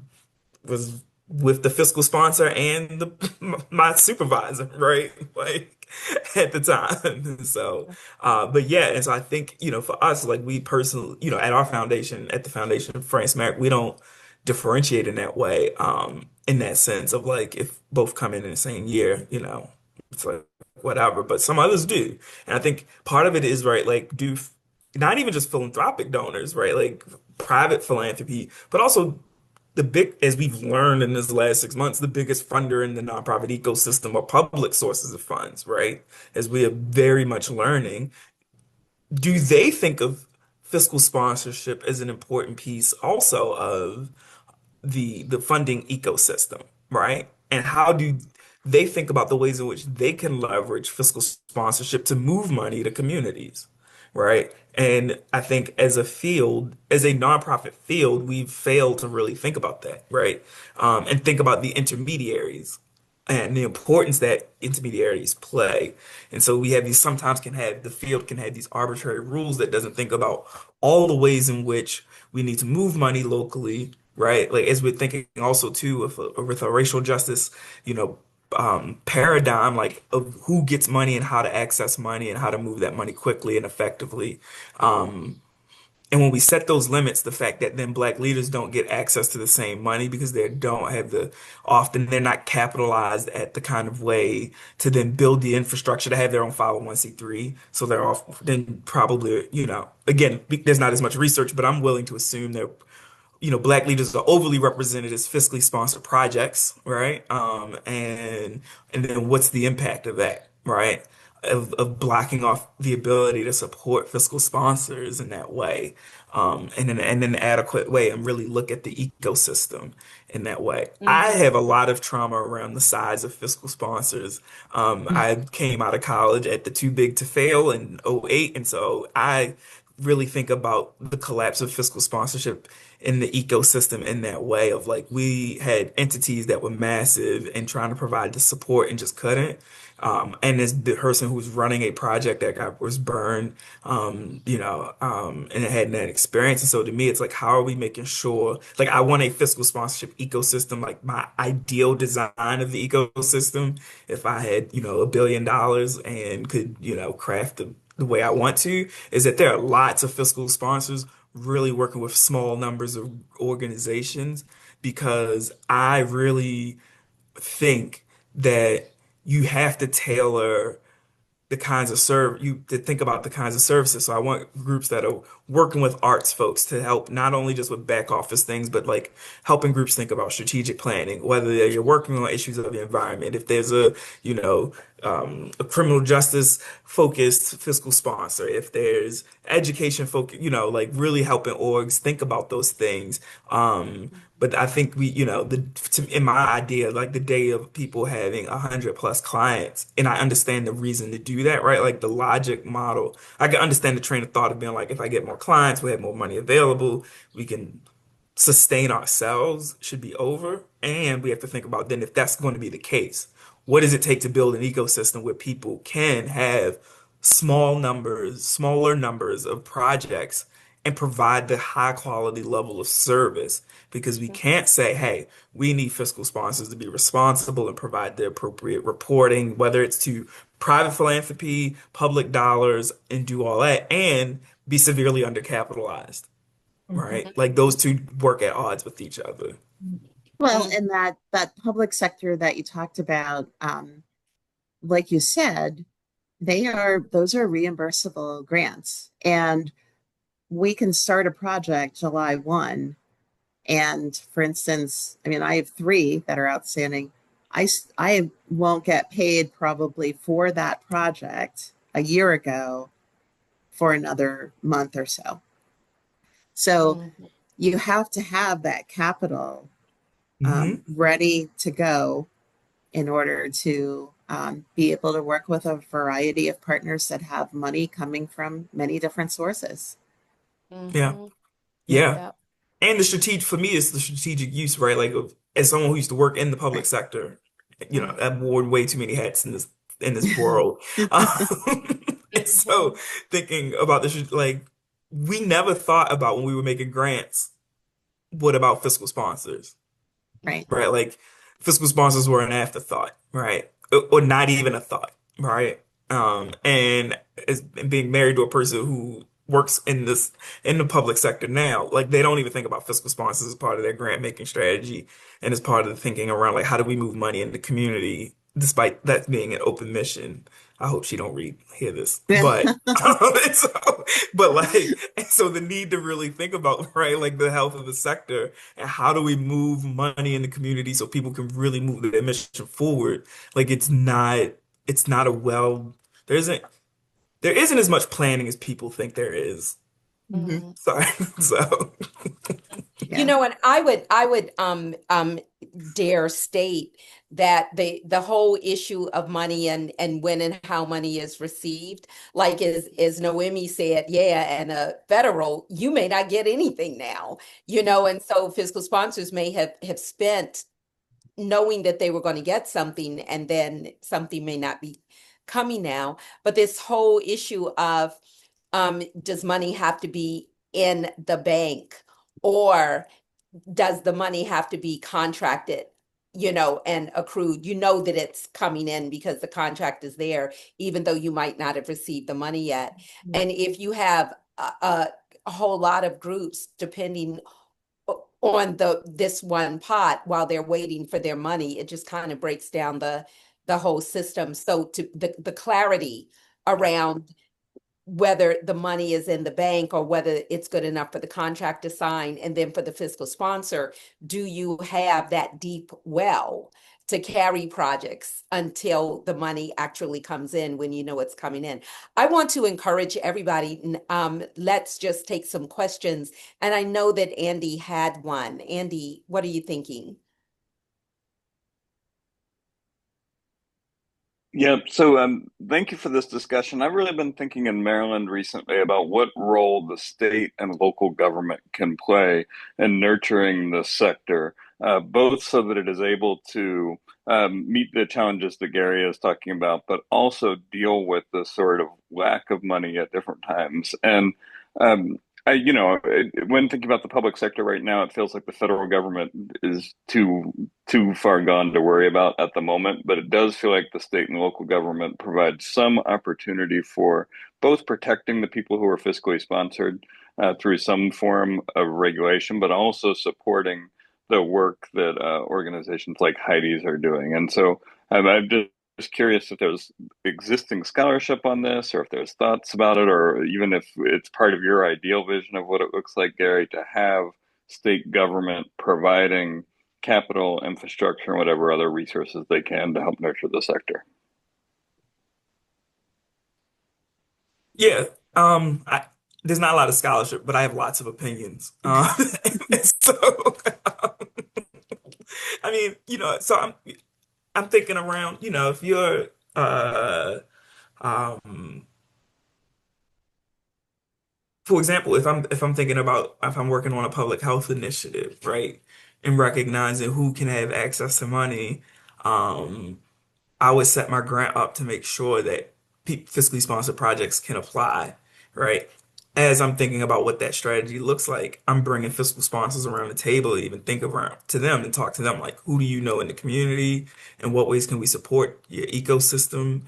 was with the fiscal sponsor and my supervisor, right? Like at the time. So, but yeah, and so I think, for us, like we personally, at our foundation, at the foundation of France Merrick, we don't differentiate in that way, in that sense of like if both come in the same year, it's like whatever, but some others do. And I think part of it is, right, like not even just philanthropic donors, right? Like private philanthropy, but also as we've learned in this last 6 months, the biggest funder in the nonprofit ecosystem are public sources of funds, right? As we are very much learning, do they think of fiscal sponsorship as an important piece also of the funding ecosystem, right? And how do they think about the ways in which they can leverage fiscal sponsorship to move money to communities, right? And I think as a field, as a nonprofit field, we've failed to really think about that, right? And think about the intermediaries and the importance that intermediaries play. And so we have the field can have these arbitrary rules that doesn't think about all the ways in which we need to move money locally right? Like as we're thinking also too with a racial justice, you know, paradigm, like of who gets money and how to access money and how to move that money quickly and effectively. Um, and when we set those limits, the fact that then black leaders don't get access to the same money because they don't have often they're not capitalized at the kind of way to then build the infrastructure to have their own 501(c)(3). So they're off then probably, again, there's not as much research, but I'm willing to assume they're black leaders are overly represented as fiscally sponsored projects, right? And then what's the impact of that, right? Of blocking off the ability to support fiscal sponsors in that way, and in an adequate way, and really look at the ecosystem in that way. I Mm-hmm. have a lot of trauma around the size of fiscal sponsors. I came out of college at the too big to fail in '08, and so I really think about the collapse of fiscal sponsorship in the ecosystem in that way of like we had entities that were massive and trying to provide the support and just couldn't. And as the person who was running a project that was burned, and it had that experience. And so to me, it's like, how are we making sure, like, I want a fiscal sponsorship ecosystem, like my ideal design of the ecosystem. If I had, $1 billion and could, craft the way I want to, is that there are lots of fiscal sponsors really working with small numbers of organizations because I really think that you have to tailor the kinds of you to think about the kinds of services. So I want groups that are working with arts folks to help not only just with back office things, but like helping groups think about strategic planning, whether you're working on issues of the environment, if there's a criminal justice focused fiscal sponsor, if there's education focus, like really helping orgs think about those things. But I think in my idea, like the day of people having 100+ clients, and I understand the reason to do that, right? Like the logic model, I can understand the train of thought of being like, if I get more clients, we have more money available, we can sustain ourselves should be over. And we have to think about then if that's going to be the case, what does it take to build an ecosystem where people can have smaller numbers of projects and provide the high quality level of service? Because we can't say, hey, we need fiscal sponsors to be responsible and provide the appropriate reporting, whether it's to private philanthropy, public dollars, and do all that, and be severely undercapitalized, right? Mm-hmm. Like those two work at odds with each other. Well, and that public sector that you talked about, like you said, those are reimbursable grants. And we can start a project July 1. And for instance, I mean, I have three that are outstanding. I won't get paid probably for that project a year ago for another month or so. So Mm-hmm. you have to have that capital Hmm. ready to go in order to be able to work with a variety of partners that have money coming from many different sources. Yeah. Mm-hmm. Yeah. Yep. And the strategic for me is the strategic use, right? Like as someone who used to work in the public Right. sector, Mm-hmm. I've worn way too many hats in this world. Um, and so thinking about this, like we never thought about when we were making grants, what about fiscal sponsors? Right. Right? Like fiscal sponsors were an afterthought, right? Or not even a thought, right? And as being married to a person who works in the public sector now, like they don't even think about fiscal sponsors as part of their grant making strategy and as part of the thinking around like how do we move money in the community, despite that being an open mission. I hope she don't hear this, but but like, and so the need to really think about right, like the health of the sector and how do we move money in the community so people can really move their mission forward? Like it's not a there isn't as much planning as people think there is. Mhm. Mm-hmm. Sorry. So You Yeah. know, and I would dare state that the whole issue of money and when and how money is received, like as Noemi said, yeah, and a federal, you may not get anything now, and so fiscal sponsors may have spent knowing that they were going to get something and then something may not be coming now. But this whole issue of does money have to be in the bank or does the money have to be contracted, and accrued? You know that it's coming in because the contract is there, even though you might not have received the money yet. And if you have a whole lot of groups depending on this one pot while they're waiting for their money, it just kind of breaks down the whole system. So to the clarity around whether the money is in the bank or whether it's good enough for the contract to sign. And then for the fiscal sponsor, do you have that deep well to carry projects until the money actually comes in when you know it's coming in? I want to encourage everybody. Let's just take some questions. And I know that Andy had one. Andy, what are you thinking? Yeah, so thank you for this discussion. I've really been thinking in Maryland recently about what role the state and local government can play in nurturing the sector, both so that it is able to meet the challenges that Gary is talking about, but also deal with the sort of lack of money at different times. And um, when thinking about the public sector right now, it feels like the federal government is too far gone to worry about at the moment, but it does feel like the state and local government provide some opportunity for both protecting the people who are fiscally sponsored through some form of regulation, but also supporting the work that organizations like Heidi's are doing. And so I'm just curious if there's existing scholarship on this, or if there's thoughts about it, or even if it's part of your ideal vision of what it looks like, Gary, to have state government providing capital, infrastructure, and whatever other resources they can to help nurture the sector. Yeah. There's not a lot of scholarship, but I have lots of opinions. So, I mean, so I'm thinking around, if you're um for example, if I'm thinking about if I'm working on a public health initiative, right, and recognizing who can have access to money, um, I would set my grant up to make sure that fiscally sponsored projects can apply, right? As I'm thinking about what that strategy looks like, I'm bringing fiscal sponsors around the table to even think around to them and talk to them like, who do you know in the community, and what ways can we support your ecosystem?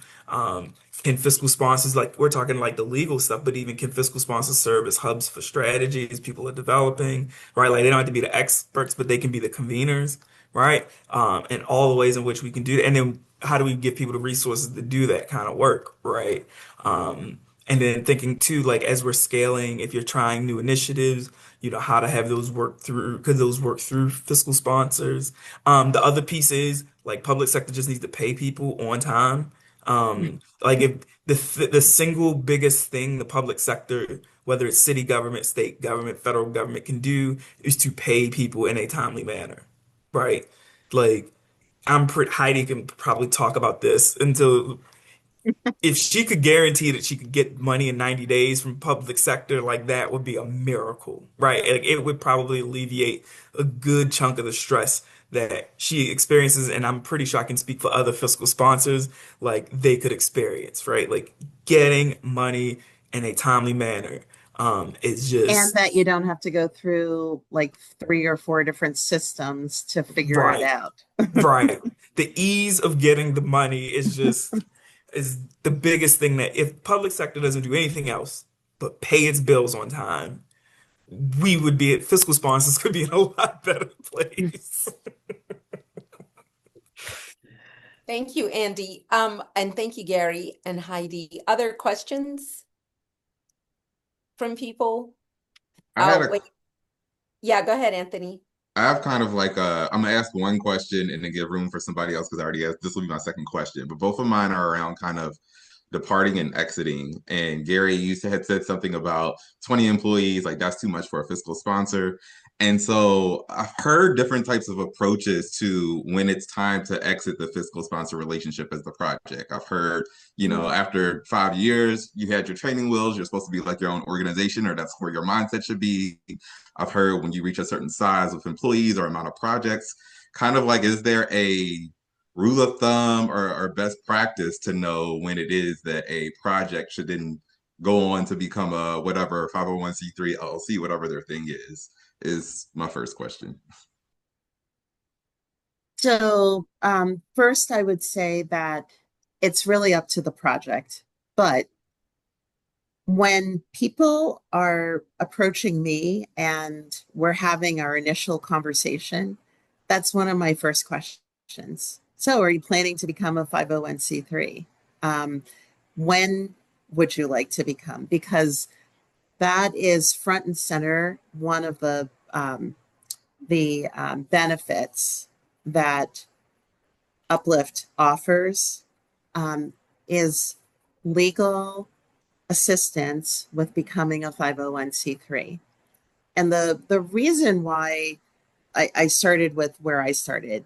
Can fiscal sponsors, like we're talking like the legal stuff, but even can fiscal sponsors serve as hubs for strategies people are developing, right? Like they don't have to be the experts, but they can be the conveners, right? And all the ways in which we can do that. And then how do we give people the resources to do that kind of work, right? And then thinking too, like as we're scaling, if you're trying new initiatives, how to have those work through, could those work through fiscal sponsors? The other piece is like public sector just needs to pay people on time. Like if the single biggest thing the public sector, whether it's city government, state government, federal government can do is to pay people in a timely manner, right? Like Heidi can probably talk about this until if she could guarantee that she could get money in 90 days from public sector, like that would be a miracle, right? Like it would probably alleviate a good chunk of the stress that she experiences, and I'm pretty sure I can speak for other fiscal sponsors, like they could experience, right? Like getting money in a timely manner, is And just that you don't have to go through like 3 or 4 different systems to figure it right, out. right. The ease of getting the money is the biggest thing that if public sector doesn't do anything else but pay its bills on time, we would be fiscal sponsors could be in a lot better place. Thank you, Andy. And thank you, Gary and Heidi. Other questions from people? I had Oh, a wait. Yeah, go ahead, Anthony. I have kind of like I'm gonna ask one question and then give room for somebody else because I already asked. This will be my second question, but both of mine are around kind of departing and exiting. And Gary, you had said something about 20 employees, like that's too much for a fiscal sponsor. And so I've heard different types of approaches to when it's time to exit the fiscal sponsor relationship as the project. I've heard, after 5 years, you had your training wheels, you're supposed to be like your own organization, or that's where your mindset should be. I've heard when you reach a certain size of employees or amount of projects, kind of like, is there a rule of thumb or best practice to know when it is that a project should then go on to become a whatever 501c3 LLC, whatever their thing is my first question. So, first, I would say that it's really up to the project. But when people are approaching me and we're having our initial conversation, that's one of my first questions. So, are you planning to become a 501c3? When would you like to become? Because that is front and center, one of the benefits that Uplift offers is legal assistance with becoming a 501c3. And the reason why I started with where I started,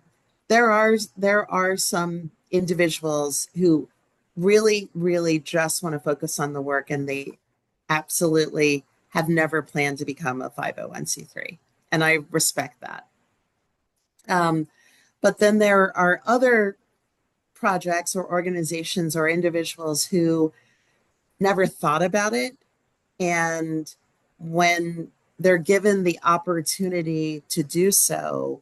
there are some individuals who really just want to focus on the work, and they absolutely have never planned to become a 501c3. And I respect that. But then there are other projects or organizations or individuals who never thought about it. And when they're given the opportunity to do so,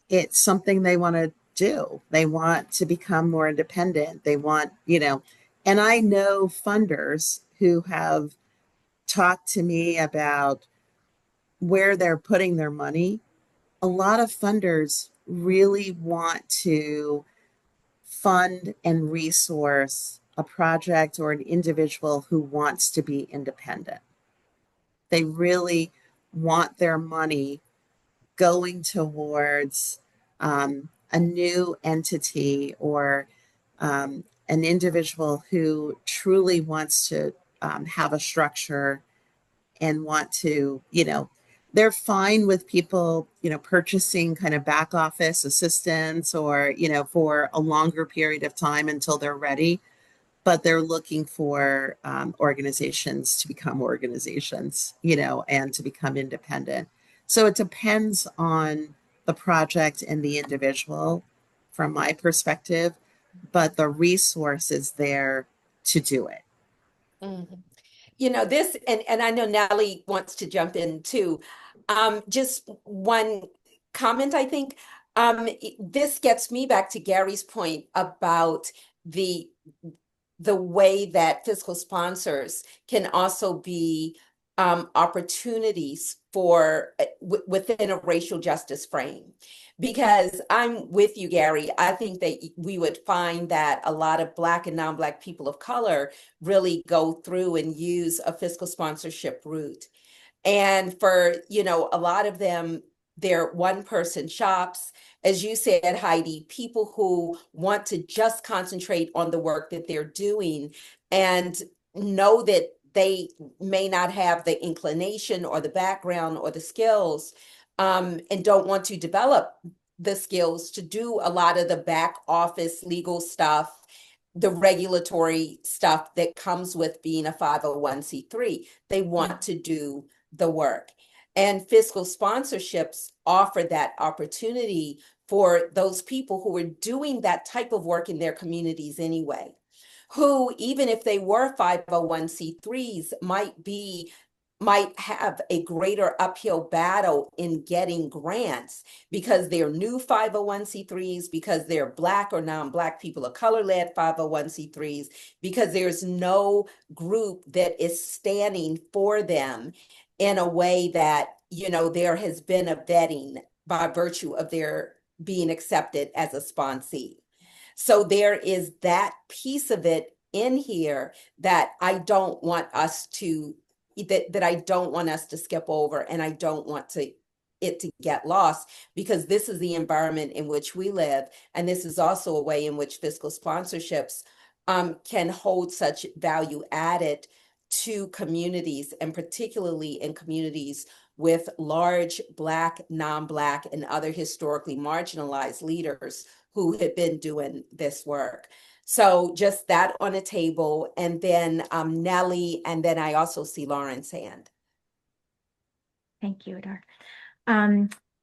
it's something they want to do. They want to become more independent. They want, and I know funders who have talked to me about where they're putting their money. A lot of funders really want to fund and resource a project or an individual who wants to be independent. They really want their money going towards a new entity or an individual who truly wants to have a structure and want to, they're fine with people, purchasing kind of back office assistance or, for a longer period of time until they're ready. But they're looking for organizations to become organizations, and to become independent. So it depends on the project and the individual from my perspective, but the resource is there to do it. Mhm. This, and I know Natalie wants to jump in too. Just one comment, I think. This gets me back to Gary's point about the the way that fiscal sponsors can also be opportunities for within a racial justice frame. Because I'm with you, Gary. I think that we would find that a lot of Black and non-Black people of color really go through and use a fiscal sponsorship route. And for, a lot of them, they're one person shops. As you said, Heidi, people who want to just concentrate on the work that they're doing and know that they may not have the inclination or the background or the skills, and don't want to develop the skills to do a lot of the back office legal stuff, the regulatory stuff that comes with being a 501c3. They want to do the work. And fiscal sponsorships offer that opportunity for those people who are doing that type of work in their communities anyway, who, even if they were 501c3s, might have a greater uphill battle in getting grants because they're new 501c3s, because they're Black or non-Black people of color led 501c3s, because there's no group that is standing for them in a way that, there has been a vetting by virtue of their being accepted as a sponsee. So there is that piece of it in here that I don't want us to skip over, and I don't want it to get lost, because this is the environment in which we live, and this is also a way in which fiscal sponsorships can hold such value added to communities, and particularly in communities with large Black, non-Black, and other historically marginalized leaders who have been doing this work. So just that on a table, and then Nellie, and then I also see Lauren's hand. Thank you, Adar.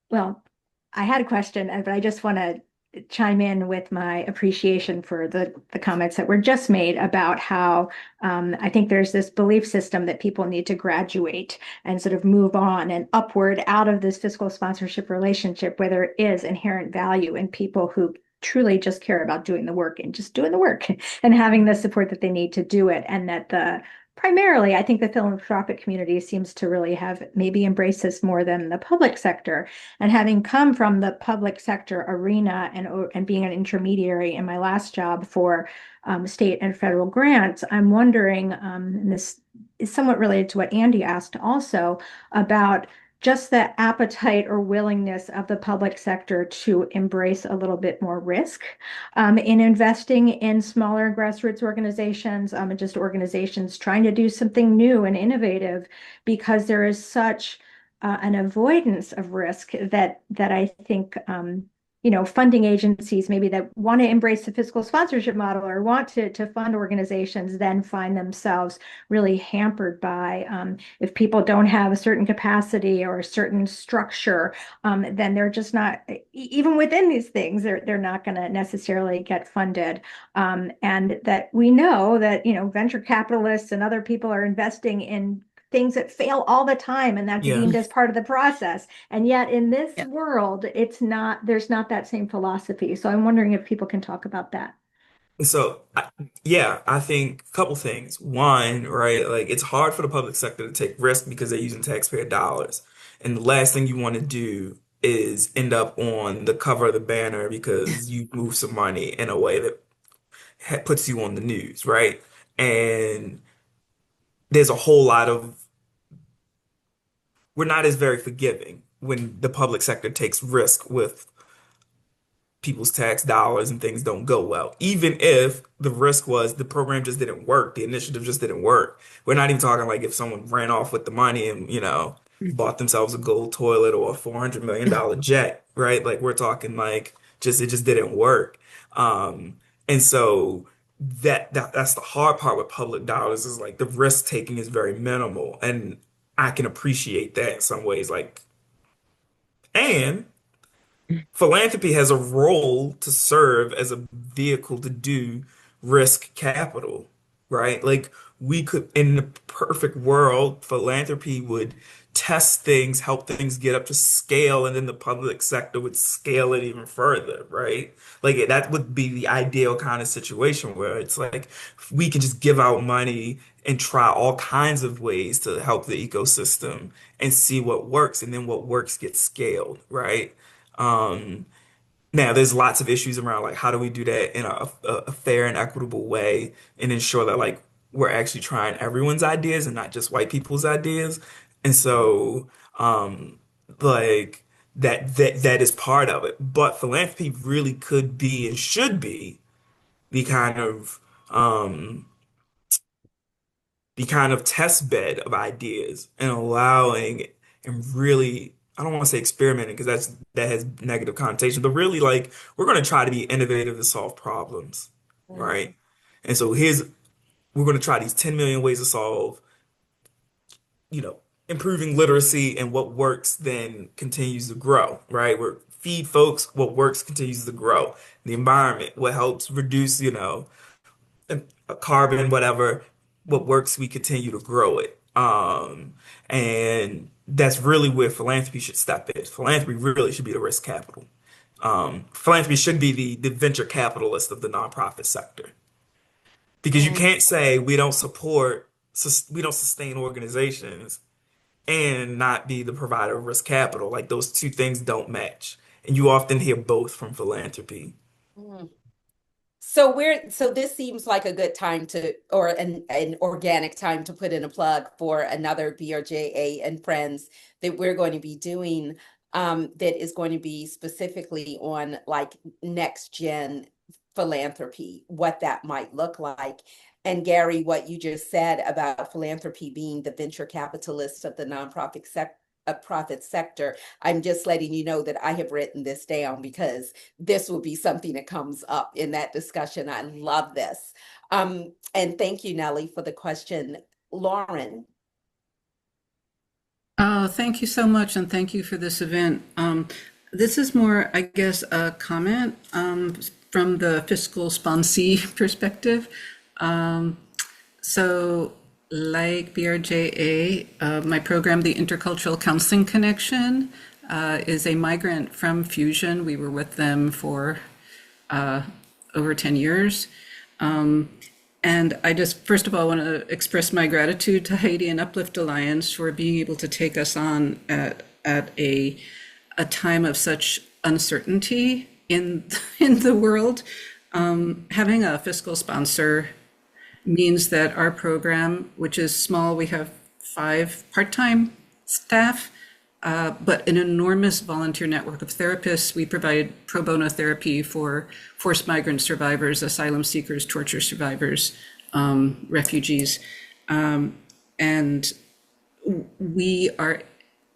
Well, I had a question, but I just want to chime in with my appreciation for the comments that were just made about how I think there's this belief system that people need to graduate and sort of move on and upward out of this fiscal sponsorship relationship, where there is inherent value in people who truly just care about doing the work and just doing the work and having the support that they need to do it. And that primarily, I think the philanthropic community seems to really have maybe embraced this more than the public sector. And having come from the public sector arena and being an intermediary in my last job for state and federal grants, I'm wondering, and this is somewhat related to what Andy asked also, about just the appetite or willingness of the public sector to embrace a little bit more risk in investing in smaller grassroots organizations, and just organizations trying to do something new and innovative, because there is such an avoidance of risk that I think funding agencies maybe that want to embrace the fiscal sponsorship model or want to fund organizations then find themselves really hampered by if people don't have a certain capacity or a certain structure, then they're just not, even within these things, they're not going to necessarily get funded. And that we know that venture capitalists and other people are investing in things that fail all the time, and that's Yeah. deemed as part of the process. And yet in this Yeah. world, there's not that same philosophy. So I'm wondering if people can talk about that. So, yeah, I think a couple things. One, right, like it's hard for the public sector to take risk because they're using taxpayer dollars. And the last thing you want to do is end up on the cover of the banner because you move some money in a way that puts you on the news, right? And there's a whole lot of, we're not as very forgiving when the public sector takes risk with people's tax dollars and things don't go well. Even if the risk was the program just didn't work, the initiative just didn't work. We're not even talking like if someone ran off with the money and, bought themselves a gold toilet or a $400 million jet, right? Like we're talking like just it just didn't work. And so that's the hard part with public dollars is like the risk taking is very minimal. And I can appreciate that in some ways. And philanthropy has a role to serve as a vehicle to do risk capital, right? Like we could, in the perfect world, philanthropy would test things, help things get up to scale, and then the public sector would scale it even further, right? Like that would be the ideal kind of situation where it's like we can just give out money and try all kinds of ways to help the ecosystem and see what works, and then what works gets scaled, right? Um, Now there's lots of issues around like how do we do that in a fair and equitable way and ensure that like we're actually trying everyone's ideas and not just white people's ideas. And so like that is part of it. But philanthropy really could be and should be the kind of um the kind of test bed of ideas and allowing and really, I don't want to say experimenting because that has negative connotation, but really like we're going to try to be innovative and solve problems, right? And so we're going to try these 10 million ways to solve, you know, improving literacy, and what works then continues to grow, right? We're feed folks, what works continues to grow. The environment, what helps reduce, a carbon, whatever, what works, we continue to grow it. And that's really where philanthropy should step in. Philanthropy really should be the risk capital. Philanthropy should be the venture capitalist of the nonprofit sector. Because you can't say we don't sustain organizations and not be the provider of risk capital. Like those two things don't match. And you often hear both from philanthropy. Mm. So this seems like a good time to, or an organic time to put in a plug for another BRJA and Friends that we're going to be doing, that is going to be specifically on like next gen philanthropy, what that might look like. And Gary, what you just said about philanthropy being the venture capitalist of the profit sector, I'm just letting you know that I have written this down because this will be something that comes up in that discussion. I love this. And thank you, Nellie, for the question. Lauren. Thank you so much, and thank you for this event. This is more, I guess, a comment from the fiscal sponsee perspective. Um, so, like BRJA, my program, the Intercultural Counseling Connection, is a migrant from Fusion. We were with them for over 10 years. And I just, first of all, want to express my gratitude to Haiti and Uplift Alliance for being able to take us on at a time of such uncertainty in in the world. Having a fiscal sponsor means that our program, which is small, we have 5 part-time staff, but an enormous volunteer network of therapists. We provide pro bono therapy for forced migrant survivors, asylum seekers, torture survivors, refugees. And we are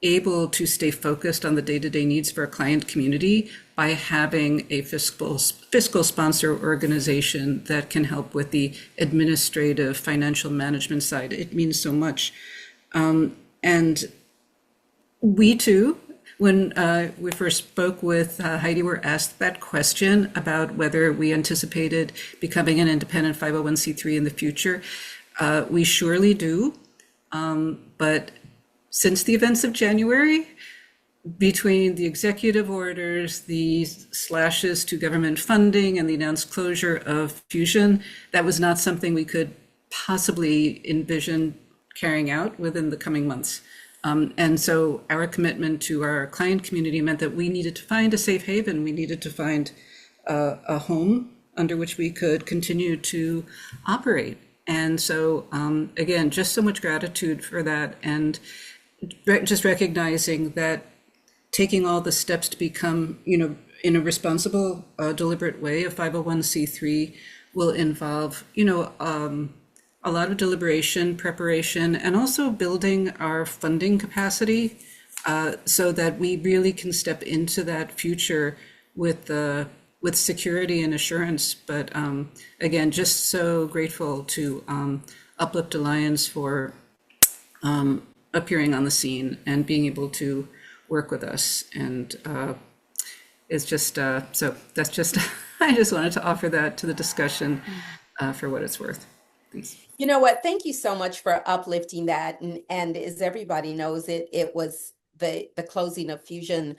able to stay focused on the day-to-day needs of our client community by having a fiscal sponsor organization that can help with the administrative financial management side. It means so much. And we too, when we first spoke with Heidi, were asked that question about whether we anticipated becoming an independent 501c3 in the future. We surely do. But since the events of January, between the executive orders, the slashes to government funding, and the announced closure of Fusion, that was not something we could possibly envision carrying out within the coming months. And so our commitment to our client community meant that we needed to find a safe haven. We needed to find a home under which we could continue to operate. And so, again, just so much gratitude for that, and just recognizing that taking all the steps to become, in a responsible, deliberate way, a 501c3 will involve, a lot of deliberation, preparation, and also building our funding capacity so that we really can step into that future with security and assurance. But again, just so grateful to Uplift Alliance for appearing on the scene and being able to work with us. And it's just, so that's just, I just wanted to offer that to the discussion for what it's worth. Thanks. You know what? Thank you so much for uplifting that. And as everybody knows, it was the closing of Fusion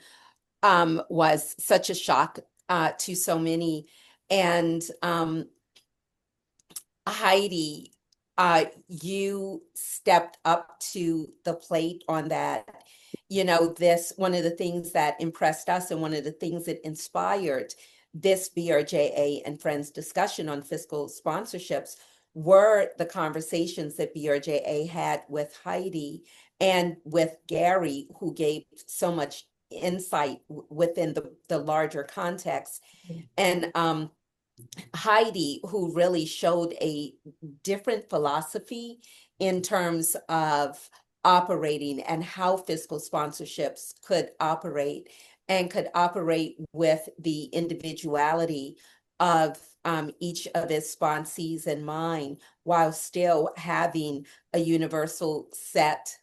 was such a shock to so many. And Heidi, you stepped up to the plate on that. This, one of the things that impressed us and one of the things that inspired this BRJA and Friends discussion on fiscal sponsorships were the conversations that BRJA had with Heidi and with Gary, who gave so much insight within the larger context. And Heidi, who really showed a different philosophy in terms of operating and how fiscal sponsorships could operate, and could operate with the individuality of each of his sponsees in mind, while still having a universal set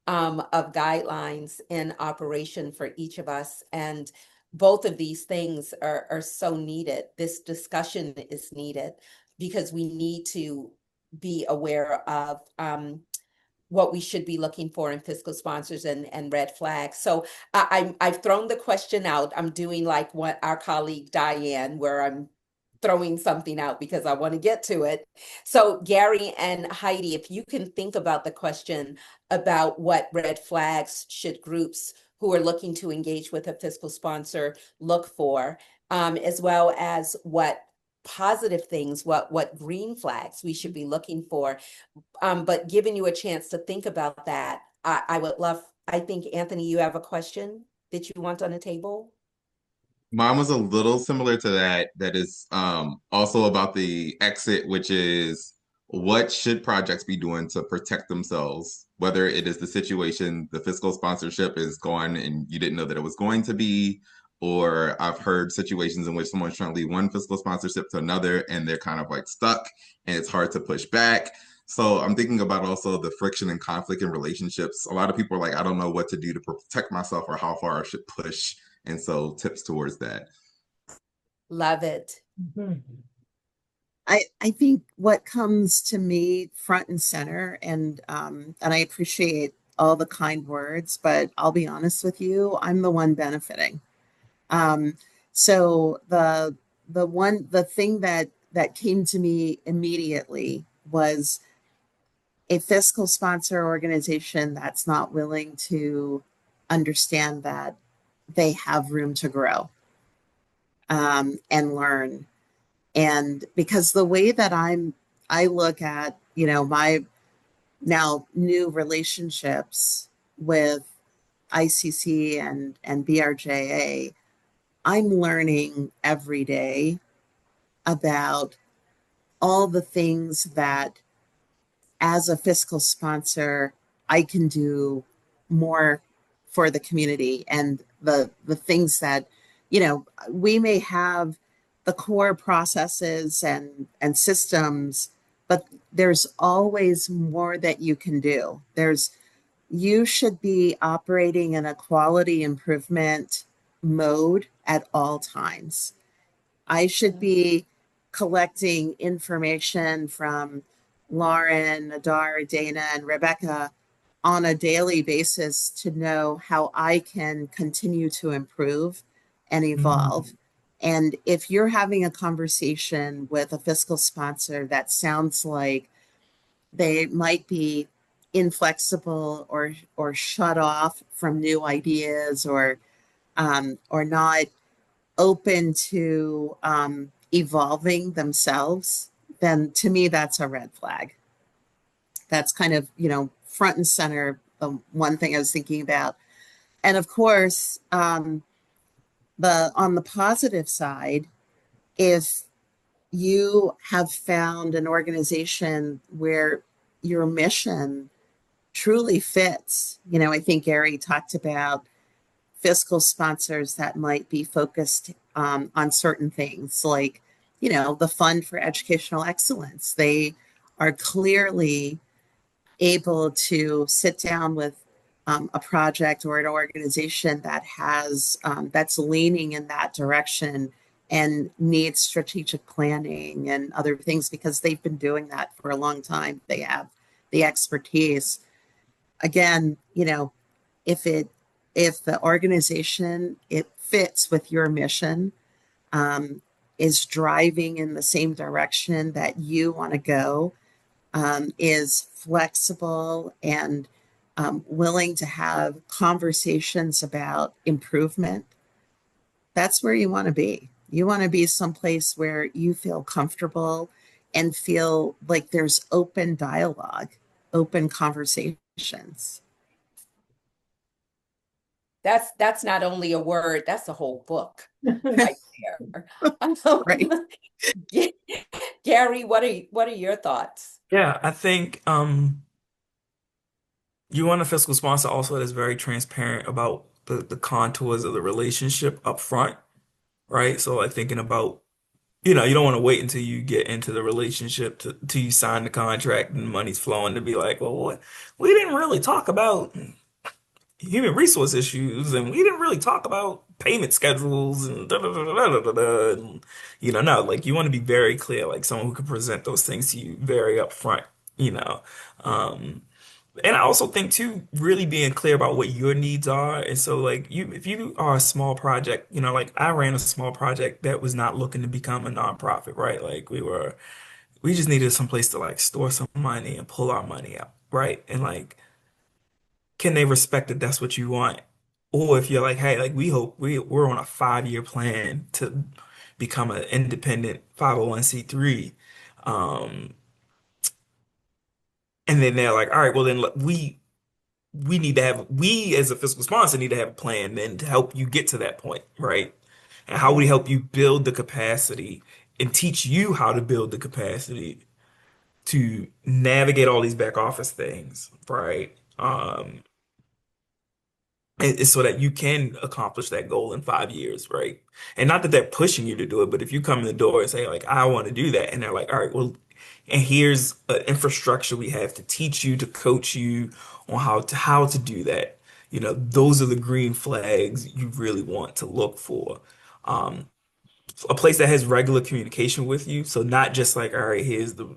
of guidelines in operation for each of us. And both of these things are so needed. This discussion is needed because we need to be aware of what we should be looking for in fiscal sponsors and red flags. So I've thrown the question out. I'm doing like what our colleague Diane, where I'm throwing something out because I want to get to it. So Gary and Heidi, if you can think about the question about what red flags should groups who are looking to engage with a fiscal sponsor look for, as well as what positive things, what green flags we should be looking for. But giving you a chance to think about that, I would love, I think, Anthony, you have a question that you want on the table? Mine was a little similar to that. That is also about the exit, which is what should projects be doing to protect themselves, whether it is the situation, the fiscal sponsorship is gone and you didn't know that it was going to be, or I've heard situations in which someone's trying to leave one fiscal sponsorship to another and they're kind of like stuck and it's hard to push back. So I'm thinking about also the friction and conflict in relationships. A lot of people are like, I don't know what to do to protect myself or how far I should push And so tips towards that. Love it. Mhm. I think what comes to me front and center, and I appreciate all the kind words, but I'll be honest with you, I'm the one benefiting. Um, so the thing that came to me immediately was a fiscal sponsor organization that's not willing to understand that they have room to grow and learn. And because the way that I look at, my now new relationships with ICC and BRJA, I'm learning every day about all the things that as a fiscal sponsor I can do more for the community, and the things that we may have the core processes and systems, but there's always more that you can do. You should be operating in a quality improvement mode at all times. I should be collecting information from Lauren, Adar, Dana, and Rebecca on a daily basis to know how I can continue to improve and evolve. And if you're having a conversation with a fiscal sponsor that sounds like they might be inflexible or shut off from new ideas or not open to evolving themselves, then to me, that's a red flag. That's kind of, front and center, the one thing I was thinking about. And of course, on the positive side, if you have found an organization where your mission truly fits, I think Gary talked about fiscal sponsors that might be focused on certain things like, the Fund for Educational Excellence. They are clearly able to sit down with a project or an organization that has that's leaning in that direction and needs strategic planning and other things because they've been doing that for a long time. They have the expertise. Again, if it if the organization it fits with your mission, is driving in the same direction that you want to go, is flexible and willing to have conversations about improvement, that's where you want to be. You want to be someplace where you feel comfortable and feel like there's open dialogue, open conversations. That's not only a word, that's a whole book right there. Um, Right. Gary, what are your thoughts? Yeah, I think you want a fiscal sponsor also that's very transparent about the contours of the relationship up front, right? So like thinking about, you don't want to wait until you get into the relationship till you sign the contract and the money's flowing to be like, well, what? We didn't really talk about human resource issues and we didn't really talk about payment schedules and da da da da da da da. And, no, like you want to be very clear, like someone who can present those things to you very upfront, you know. Um, and I also think too, really being clear about what your needs are. And so like if you are a small project, like I ran a small project that was not looking to become a nonprofit, right? Like we just needed some place to like store some money and pull our money out, right? And like, can they respect that that's what you want? Or if you're like, hey, like we're on a 5-year plan to become an independent 501(c)(3. Um, and then they're like, all right, well then look, we as a fiscal sponsor need to have a plan then to help you get to that point, right? And how we help you build the capacity and teach you how to build the capacity to navigate all these back office things, right? It's so that you can accomplish that goal in 5 years, right? And not that they're pushing you to do it, but if you come in the door and say like, I want to do that, and they're like, all right, well, and here's an infrastructure we have to teach you, to coach you on how to do that. those are the green flags you really want to look for. Um, a place that has regular communication with you. So not just like, all right, here's the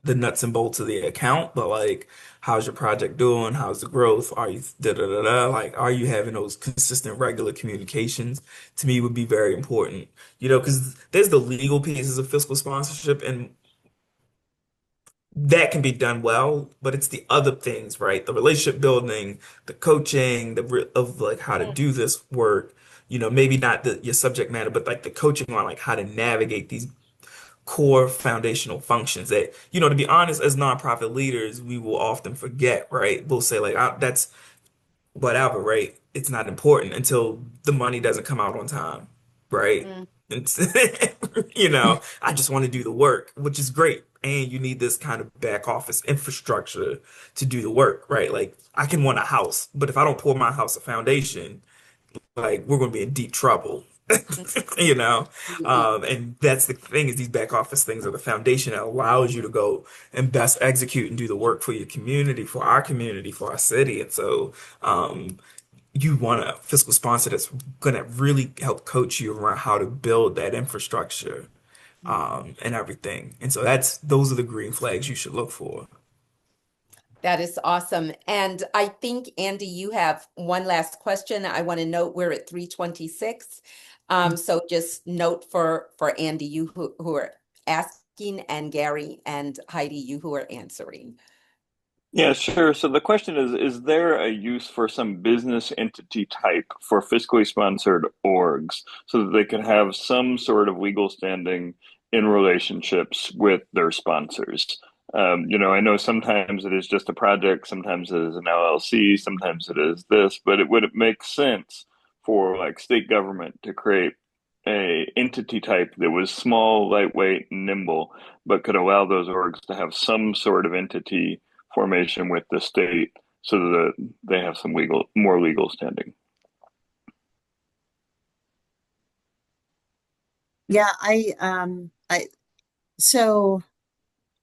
nuts and bolts of the account, but like, how's your project doing? How's the growth? Are you da da da da? Like, are you having those consistent, regular communications? To me, would be very important. Because there's the legal pieces of fiscal sponsorship, and that can be done well, but it's the other things, right? The relationship building, the coaching, of like how to do this work. Maybe not your subject matter, but like the coaching on like how to navigate these core foundational functions that, to be honest, as nonprofit leaders, we will often forget, right? We'll say like, that's whatever, right? It's not important until the money doesn't come out on time, right? Mm. It's, I just want to do the work, which is great. And you need this kind of back office infrastructure to do the work, right? Like I can want a house, but if I don't pour my house a foundation, like we're going to be in deep trouble, you know? Mhm. And that's the thing is these back office things are the foundation that allows you to go and best execute and do the work for your community, for our city. And so, you want a fiscal sponsor that's going to really help coach you around how to build that infrastructure, and everything. And so those are the green flags you should look for. That is awesome. And I think, Andy, you have one last question. I want to note we're at 3:26. So just note for Andy, you who are asking, and Gary and Heidi, you who are answering. Yeah, sure. So the question is there a use for some business entity type for fiscally sponsored orgs so that they can have some sort of legal standing in relationships with their sponsors? I know sometimes it is just a project, sometimes it is an LLC, sometimes it is this, but would it make sense for like state government to create a entity type that was small, lightweight, and nimble, but could allow those orgs to have some sort of entity formation with the state so that they have some more legal standing? Yeah, so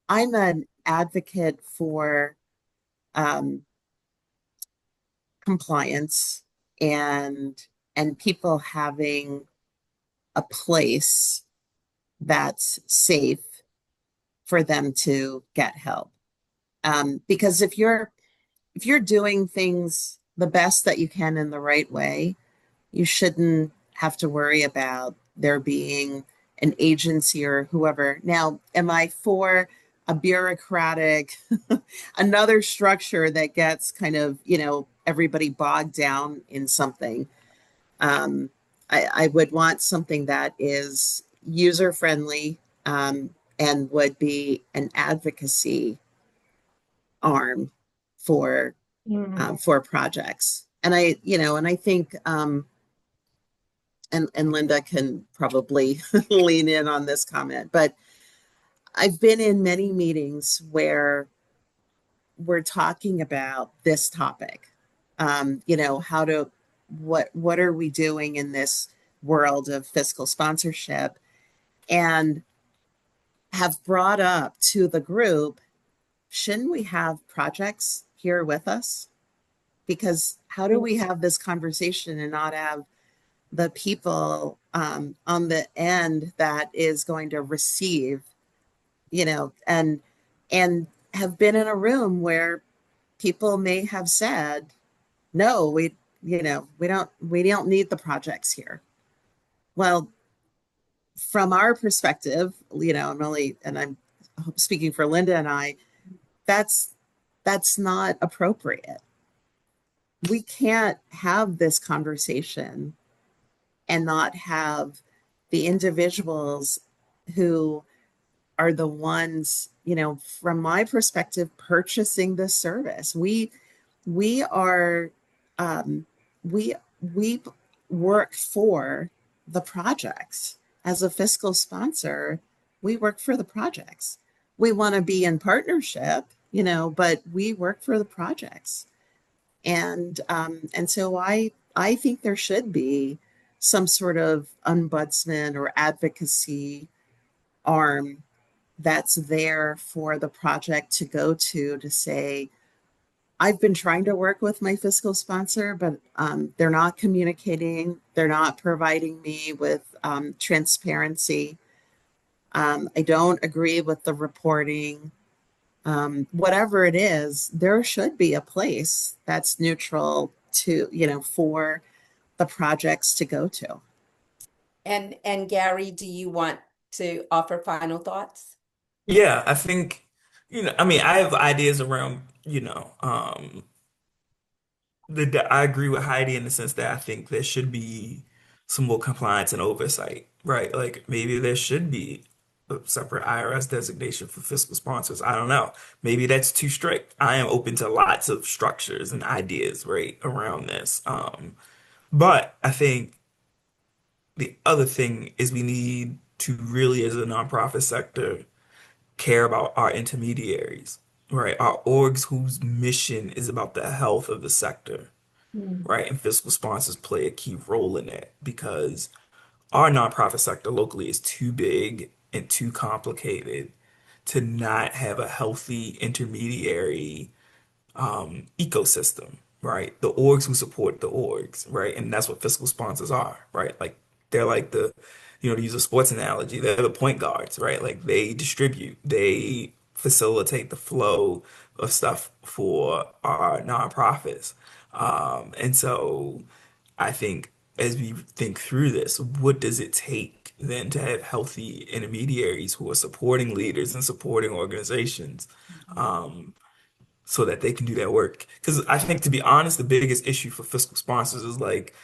I'm an advocate for um, compliance and people having a place that's safe for them to get help. Because if you're doing things the best that you can in the right way, you shouldn't have to worry about there being an agency or whoever. Now, am I for a bureaucratic, another structure that gets kind of, everybody bogged down in something? Um, I would want something that is user friendly, and would be an advocacy arm for for projects. And I think, and Linda can probably lean in on this comment, but I've been in many meetings where we're talking about this topic. How to what are we doing in this world of fiscal sponsorship, and have brought up to the group, shouldn't we have projects here with us? Because how do we have this conversation and not have the people on the end that is going to receive, and have been in a room where people may have said, no, we don't need the projects here. Well, from our perspective, I'm speaking for Linda and I, that's not appropriate. We can't have this conversation and not have the individuals who are the ones, from my perspective, purchasing this service. We are, um, we we work for the projects. As a fiscal sponsor, we work for the projects. We want to be in partnership, but we work for the projects. And so I think there should be some sort of ombudsman or advocacy arm that's there for the project to go to say, I've been trying to work with my fiscal sponsor, but they're not communicating. They're not providing me with transparency. I don't agree with the reporting. Whatever it is, there should be a place that's neutral to, for the projects to go to. And Gary, do you want to offer final thoughts? Yeah, I think, I mean, I have ideas around, I agree with Heidi in the sense that I think there should be some more compliance and oversight, right? Like maybe there should be a separate IRS designation for fiscal sponsors. I don't know. Maybe that's too strict. I am open to lots of structures and ideas, right, around this. But I think the other thing is we need to really, as a nonprofit sector, care about our intermediaries, right? Our orgs whose mission is about the health of the sector, right? And fiscal sponsors play a key role in that because our nonprofit sector locally is too big and too complicated to not have a healthy intermediary ecosystem, right? The orgs who support the orgs, right? And that's what fiscal sponsors are, right? Like they're like to use a sports analogy, they're the point guards, right? Like they distribute, they facilitate the flow of stuff for our nonprofits. And so I think as we think through this, what does it take then to have healthy intermediaries who are supporting leaders and supporting organizations? So that they can do their work. Because I think, to be honest, the biggest issue for fiscal sponsors is like,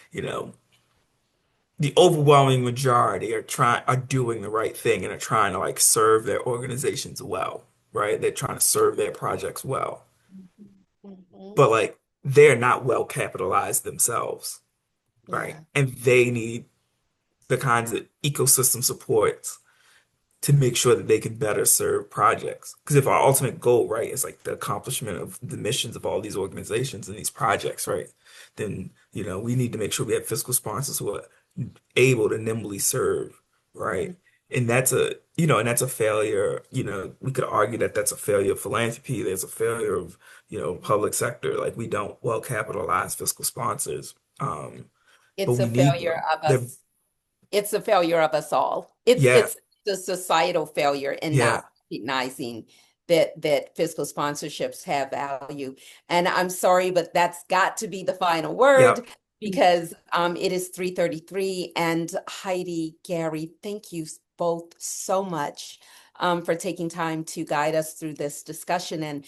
the overwhelming majority are doing the right thing and are trying to like serve their organizations well, right? They're trying to serve their projects well. Mhm. But like they're not well capitalized themselves, right? Yeah. And they need the kinds of ecosystem supports to make sure that they can better serve projects. Because if our ultimate goal, right, is like the accomplishment of the missions of all these organizations and these projects, right, then, we need to make sure we have fiscal sponsors who are able to nimbly serve, right? And that's a failure, we could argue that that's a failure of philanthropy. There's a failure of, public sector. Like we don't well capitalize fiscal sponsors. But It's a we need failure them. of us. It's a failure of us all. It's Yeah, it's the societal failure in yeah, not recognizing that fiscal sponsorships have value. And I'm sorry, but that's got to be the final yeah. word because it is 3:33. And Heidi, Gary, thank you both so much for taking time to guide us through this discussion. And